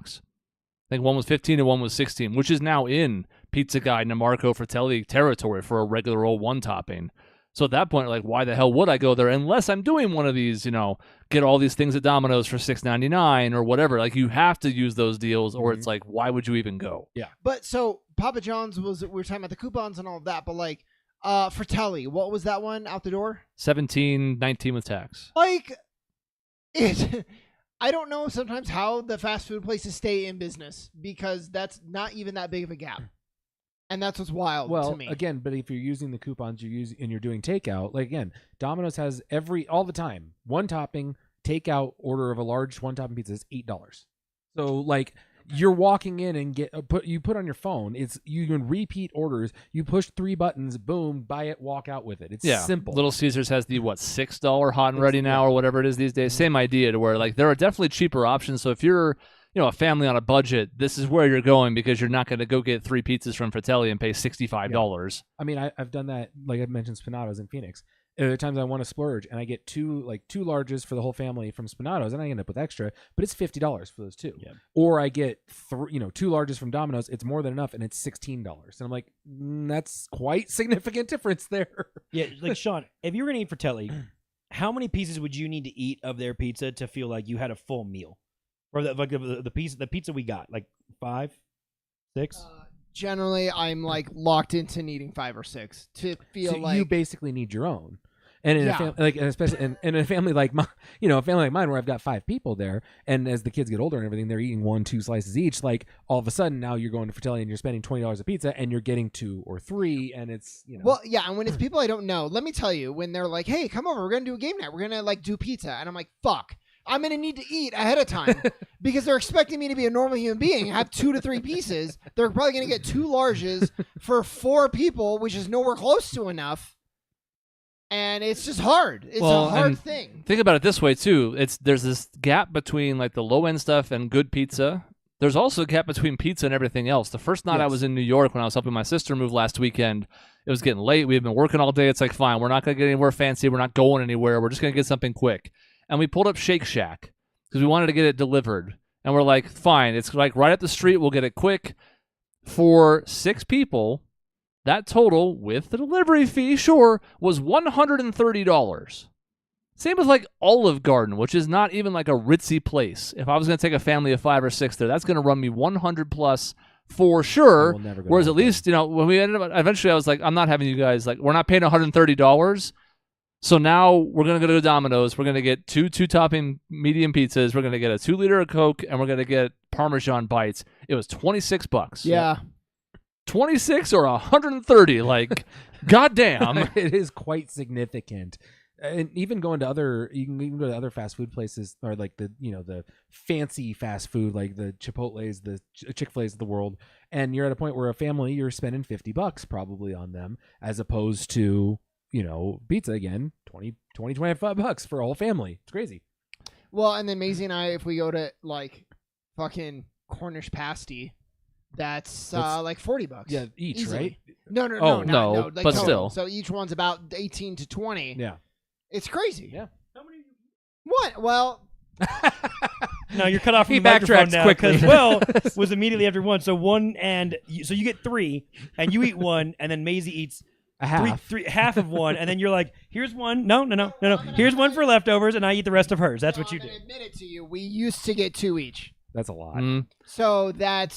think one was 15 and one was 16, which is now in Pizza Guide and Marco Fratelli territory for a regular old one topping. So at that point, why the hell would I go there unless I'm doing one of these, get all these things at Domino's for $6.99 or whatever. You have to use those deals, or it's why would you even go? Yeah. But so Papa John's we were talking about the coupons and all of that, but Fratelli, what was that one out the door? $17.19 with tax. I don't know sometimes how the fast food places stay in business because that's not even that big of a gap. And that's what's wild to me. Well, again, but if you're using the coupons and you're doing takeout, again, Domino's has all the time, one topping takeout order of a large one topping pizza is $8. So you're walking in and you put on your phone, you can repeat orders, you push 3 buttons, boom, buy it, walk out with it. It's simple. Little Caesars has the $6 hot and ready now or whatever it is these days. Same idea to where there are definitely cheaper options. So if you're a family on a budget, this is where you're going because you're not going to go get 3 pizzas from Fratelli and pay $65. Yeah. I mean, I've done that. Like I mentioned, Spinato's in Phoenix. There are times I want to splurge and I get two larges for the whole family from Spinato's and I end up with extra, but it's $50 for those 2. Yeah. Or I get 2 larges from Domino's. It's more than enough and it's $16. And I'm like, that's quite significant difference there. Yeah, Sean, if you were going to eat Fratelli, how many pieces would you need to eat of their pizza to feel like you had a full meal? Or the pizza we got, 5, 6? Generally, I'm locked into needing 5 or 6 to feel so you basically need your own. And in Yeah. a family, especially in a family like mine, a family like mine where I've got 5 people there, and as the kids get older and everything, they're eating 1-2 slices each. All of a sudden now you're going to Fratelli and you're spending $20 a pizza, and you're getting 2 or 3, and it's Well, yeah, and when it's people I don't know, let me tell you, when they're like, "Hey, come over, we're gonna do a game night, we're gonna do pizza," and I'm like, "Fuck." I'm going to need to eat ahead of time because they're expecting me to be a normal human being, have 2 to 3 pieces. They're probably going to get 2 larges for 4 people, which is nowhere close to enough. and it's just hard. It's Well, a hard and thing. Think about it this way too. There's this gap between like the low end stuff and good pizza. There's also a gap between pizza and everything else. The first night I was in New York when I was helping my sister move last weekend, it was getting late. We had been working all day. It's like, fine, we're not going to get anywhere fancy. We're not going anywhere. We're just going to get something quick. And we pulled up Shake Shack because we wanted to get it delivered. And we're like, fine, it's like right up the street. We'll get it quick. For 6 people, that total with the delivery fee, sure, was $130. Same with like Olive Garden, which is not even like a ritzy place. If I was going to take a family of 5 or 6 there, that's going to run me 100 plus for sure. Whereas at least, when we ended up, eventually I was like, I'm not having you guys, like, we're not paying $130. So now we're going to go to Domino's. We're going to get 2 topping medium pizzas. We're going to get a 2-liter of Coke, and we're going to get Parmesan bites. It was $26. Yeah. 26 or 130, like, goddamn. It is quite significant. And even going to you can even go to other fast food places, or like the fancy fast food, like the Chipotle's, the Chick-fil-A's of the world, and you're at a point where a family, you're spending $50 probably on them, as opposed to pizza again, 20, 25 bucks for a whole family. It's crazy. Well, and then Maisie and I, if we go to like fucking Cornish pasty, that's like $40. Yeah, each, easily. right? No, no, like but total. still. So each one's about 18 to 20. Yeah. It's crazy. Yeah. What? Well, No, you're cut off from He the microphone backtracks now quickly. because Will was immediately after one. So so you get 3, and you eat 1, and then Maisie eats A half. half of 1, and then you're like, here's 1. No. Here's 1 for leftovers, and I eat the rest of hers. That's what you I'm do. gonna admit it to you. We used to get 2 each. That's a lot. So that's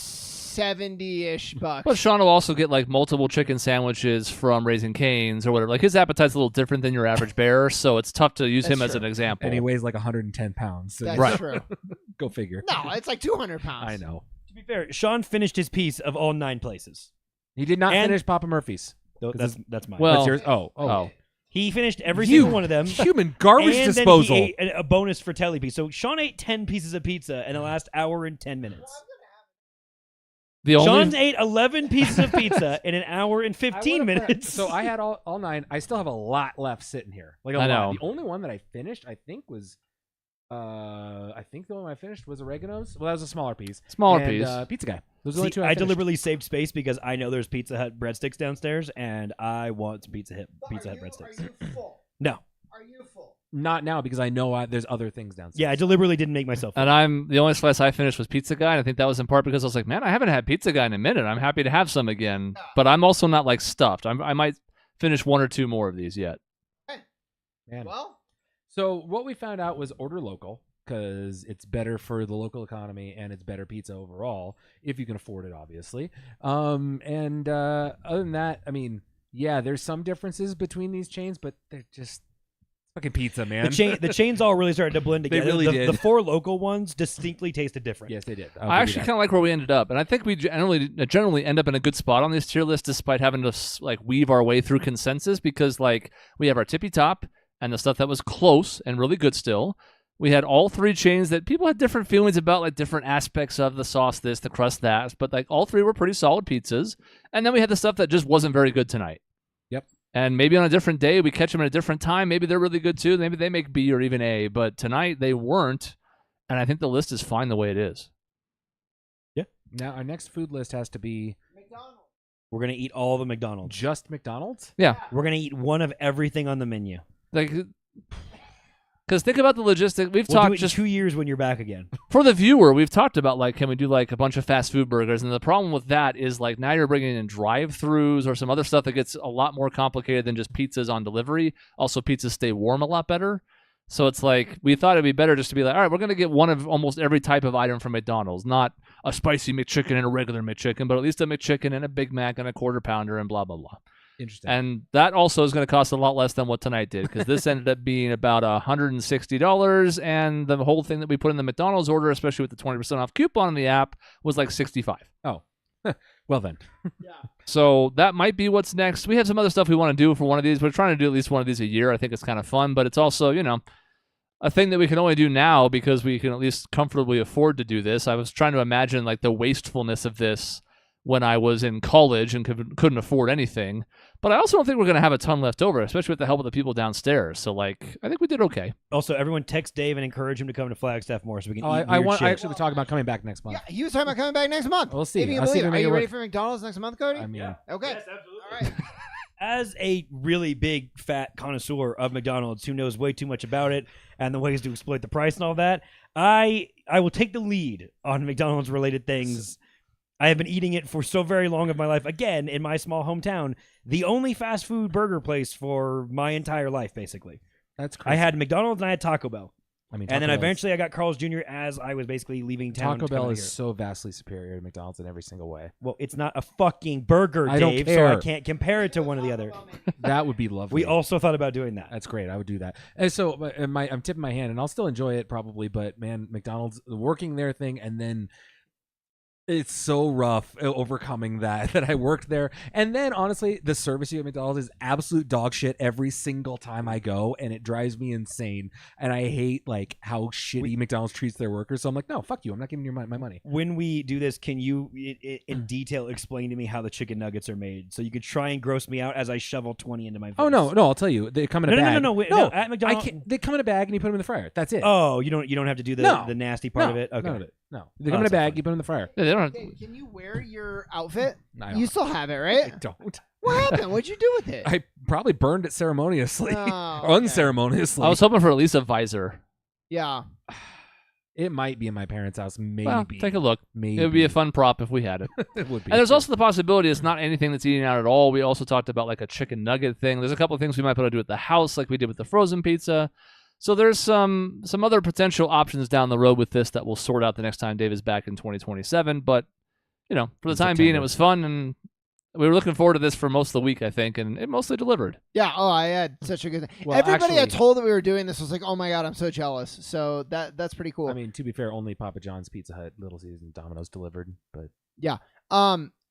70-ish bucks. But Sean will also get like multiple chicken sandwiches from Raising Cane's or whatever. Like his appetite's a little different than your average bear, so it's tough to use That's him as true. an example. And he weighs like 110 pounds. So That's true. Go figure. No, it's like 200 pounds. I know. To be fair, Sean finished his piece of all 9 places. He did not And- finish Papa Murphy's. That's mine. Well- That's yours. Oh. he finished every You single one of them. Human garbage and disposal. then he ate a bonus for Telly piece. So Sean ate 10 pieces of pizza in the last hour and 10 minutes. The only Sean ate 11 pieces of pizza in an hour and 15 minutes. So I had all 9. I still have a lot left sitting here. Like a I lot. know. The only one that I finished, I think, was I think the one I finished was oregano's. Well, that was a smaller piece. And, Pizza Guy. Those are the only See, 2 I finished. deliberately saved space because I know there's Pizza Hut breadsticks downstairs, and I want some Pizza Hut breadsticks. Are you full? No. Are you full? Not now because I know there's other things downstairs. Yeah, I deliberately didn't make myself. And the only slice I finished was Pizza Guy, and I think that was in part because I was like, man, I haven't had Pizza Guy in a minute. I'm happy to have some again, but I'm also not like stuffed. I might finish 1 or 2 more of these yet. Man. Well, So what we found out was order local, because it's better for the local economy and it's better pizza overall if you can afford it, obviously. And other than that, I mean, yeah, there's some differences between these chains, but they're just fucking pizza, man. The chains all really started to blend They together. really did. The 4 local ones distinctly tasted different. Yes, they did. I actually kind of like where we ended up, and I think we generally end up in a good spot on this tier list, despite having to like weave our way through consensus, because like we have our tippy top and the stuff that was close and really good still. We had all 3 chains that people had different feelings about, like different aspects of the sauce, this, the crust, that, but like all 3 were pretty solid pizzas. And then we had the stuff that just wasn't very good tonight. Yep. And maybe on a different day, we catch them at a different time. Maybe they're really good too. Maybe they make B or even A, but tonight they weren't. And I think the list is fine the way it is. Yeah. Now our next food list has to be McDonald's. We're going to eat all the McDonald's. just McDonald's. Yeah. We're going to eat one of everything on the menu. Like, because think about the logistics. We've We'll do talked it just in 2 years when you're back again. for the viewer. We've talked about like, can we do like a bunch of fast food burgers? And the problem with that is like now you're bringing in drive-throughs or some other stuff that gets a lot more complicated than just pizzas on delivery. Also, pizzas stay warm a lot better. So it's like we thought it'd be better just to be like, all right, we're gonna get one of almost every type of item from McDonald's, not a spicy McChicken and a regular McChicken, but at least a McChicken and a Big Mac and a Quarter Pounder and blah blah blah. Interesting. And that also is going to cost a lot less than what tonight did, because this ended up being about $160, and the whole thing that we put in the McDonald's order, especially with the 20% off coupon on the app, was like $65. Oh, well then. So that might be what's next. We have some other stuff we want to do for one of these. We're trying to do at least one of these a year. I think it's kind of fun, but it's also, a thing that we can only do now because we can at least comfortably afford to do this. I was trying to imagine like the wastefulness of this when I was in college and couldn't afford anything. But I also don't think we're going to have a ton left over, especially with the help of the people downstairs. So, like, I think we did okay. Also, everyone text Dave and encourage him to come to Flagstaff more so we can eat I weird shit. actually talking about coming back next month. Yeah, he was talking about coming back next month. We'll see. If you I'll see believe if it. we Are you make it ready work. for McDonald's next month, Cody? I mean, Okay. Yes, absolutely. All right. As a really big fat connoisseur of McDonald's who knows way too much about it and the ways to exploit the price and all that, I will take the lead on McDonald's related things. I have been eating it for so very long of my life. Again, in my small hometown, the only fast food burger place for my entire life, basically. That's crazy. I had McDonald's and I had Taco Bell. I mean, And then Taco Bell's- eventually I got Carl's Jr. as I was basically leaving town. Taco to come Bell out is here. so vastly superior to McDonald's in every single way. Well, it's not a fucking burger, I don't Dave, so I care. can't compare it to one or the other. That would be lovely. We also thought about doing that. That's great. I would do that. And so I'm tipping my hand, and I'll still enjoy it probably. But man, McDonald's the working their thing, and then it's so rough overcoming that I worked there. And then honestly, the service you at McDonald's is absolute dog shit every single time I go, and it drives me insane. And I hate like how shitty McDonald's treats their workers. So I'm like, no, fuck you. I'm not giving you my money. When we do this, can you in detail explain to me how the chicken nuggets are made so you could try and gross me out as I shovel 20 into my face? Oh no, I'll tell you. They come in a bag. No, at McDonald's. They come in a bag and you put them in the fryer. That's it. Oh, you don't have to do the nasty part of it. Okay. None of it. No, they come in a that's bag. fine. You put them in the fryer. Yeah, they don't. Dave, can you wear your outfit? I You still have it, right? don't. What happened? What'd you do with it? I probably burned it ceremoniously, Oh, or okay. unceremoniously. I was hoping for at least a visor. Yeah. It might be in my parents' house. Maybe. Well, take a look. Maybe It would be a fun prop if we had it. It would be. And there's also the possibility it's not anything that's eating out at all. We also talked about like a chicken nugget thing. There's a couple of things we might be able to do at the house, like we did with the frozen pizza. So there's some other potential options down the road with this that we'll sort out the next time Dave is back in 2027. But for the In time being, September. it was fun, and we were looking forward to this for most of the week, I think, and it mostly delivered. Yeah. Oh, I had such a good thing. Well, Everybody I actually- told that we were doing this was like, "Oh my god, I'm so jealous." So that's pretty cool. I mean, to be fair, only Papa John's, Pizza Hut, Little Caesars, and Domino's delivered. But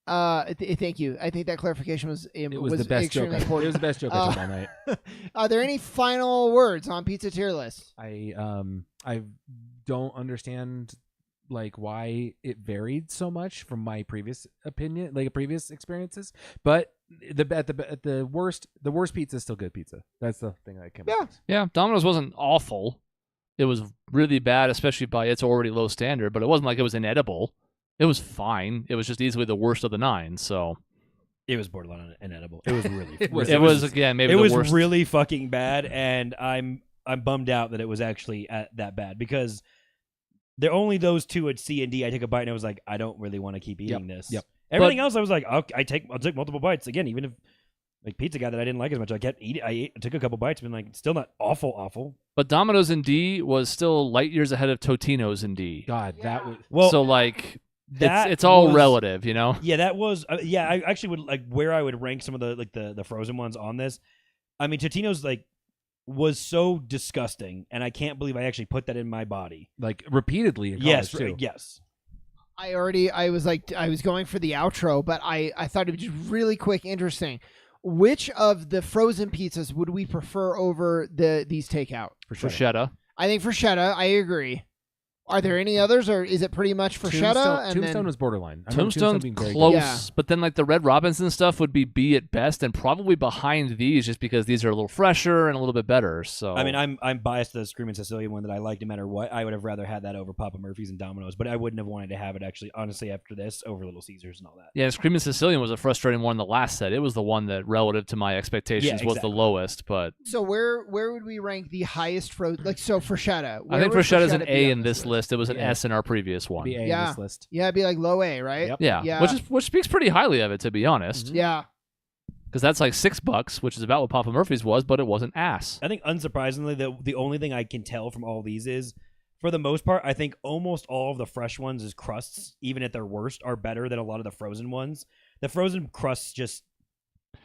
Thank you. I think that clarification was it was the best joke. extremely It important. was the best joke I told all night. Are there any final words on pizza tier list? I don't understand like why it varied so much from my previous opinion, like previous experiences. But at the worst pizza is still good pizza. That's the thing I came. Yeah. Yeah, Domino's wasn't awful. It was really bad, especially by its already low standard, but it wasn't like it was inedible. It was fine. It was just easily the worst of the 9, so... It was borderline inedible. It was really. It was- It was again, maybe It the was worst. really fucking bad, and I'm bummed out that it was actually that bad because there only those two at C and D. I took a bite and I was like, I don't really want to keep eating this. Yep. Everything else, I was like, I'll take multiple bites again, even if like Pizza Guy that I didn't like as much. I kept eating. I took a couple bites, been like, it's still not awful. But Domino's in D was still light years ahead of Totino's in D. God, that was Well, so like that it's all was- relative, you know. Yeah, that was. I actually would like where I would rank some of the like the frozen ones on this. I mean, Totino's like was so disgusting, and I can't believe I actually put that in my body. like repeatedly in Yes, college too. yes. I was going for the outro, but I thought it was just really quick, interesting. Which of the frozen pizzas would we prefer over these takeout? Bruschetta. I think Bruschetta. I agree. Are there any others, or is it pretty much Bruschetta? Tombstone was borderline. I remember Tombstone's being very good. close, Yeah. but then like the Red Robinson stuff would be B at best, and probably behind these, just because these are a little fresher and a little bit better. So I mean, I'm biased to the Screaming Sicilian one that I like no matter what. I would have rather had that over Papa Murphy's and Domino's, but I wouldn't have wanted to have it actually, honestly, after this over Little Caesars and all that. yeah, Screaming Sicilian was a frustrating one. The last set, it was the one that, relative to my expectations, Yeah, was the exactly. lowest. But So where would we rank the highest frozen? Like so, Bruschetta. I think Bruschetta's an Bruschetta A be in on this list. It was an Yeah. S in our previous one. Be A Yeah. in this list. Yeah, it'd be like low A, right? Yep. Yeah, Yeah. which speaks pretty highly of it, to be honest, Yeah. because that's like $6, which is about what Papa Murphy's was, but it wasn't ass. I think unsurprisingly, the only thing I can tell from all these is, for the most part, I think almost all of the fresh ones as crusts, even at their worst, are better than a lot of the frozen ones. The frozen crusts just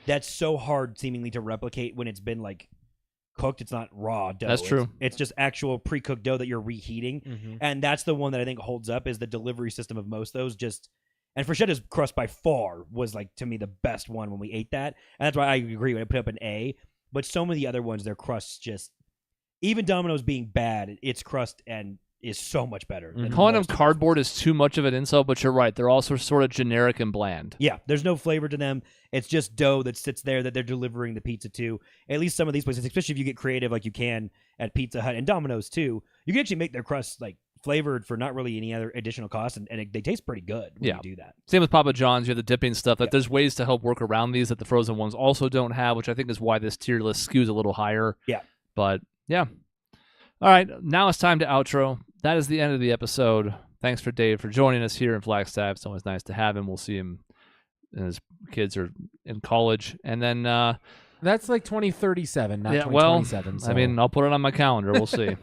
that's so hard seemingly to replicate when it's been like cooked. It's not raw dough. That's true. It's just actual pre-cooked dough that you're reheating. Mm-hmm. And that's the one that I think holds up is the delivery system of most of those. Just and Bruschetta's crust by far was like to me the best one when we ate that, and that's why I agree when I put up an A. But so many of the other ones, their crusts just even Domino's being bad, its crust and is so much better. than Calling them most of these cardboard ones. is too much of an insult, but you're right. They're also sort of generic and bland. Yeah, there's no flavor to them. It's just dough that sits there that they're delivering the pizza to. At least some of these places, especially if you get creative like you can at Pizza Hut and Domino's too, you can actually make their crust like flavored for not really any other additional cost, and they taste pretty good when Yeah. you do that. Same with Papa John's. You have the dipping stuff. Like Yeah. there's ways to help work around these that the frozen ones also don't have, which I think is why this tier list skews a little higher. Yeah. But yeah. All right, now it's time to outro. That is the end of the episode. Thanks for Dave for joining us here in Flagstaff. It's always nice to have him. We'll see him, and his kids are in college, and then That's like 2037, not yeah, well, 2027. So. I mean, I'll put it on my calendar. We'll see.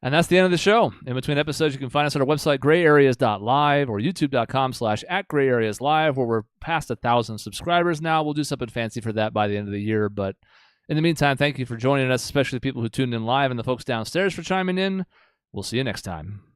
And that's the end of the show. In between episodes, you can find us at our website, grayareas.live or youtube.com/@grayareaslive, where we're past 1,000 subscribers now. We'll do something fancy for that by the end of the year. But in the meantime, thank you for joining us, especially the people who tuned in live and the folks downstairs for chiming in. We'll see you next time.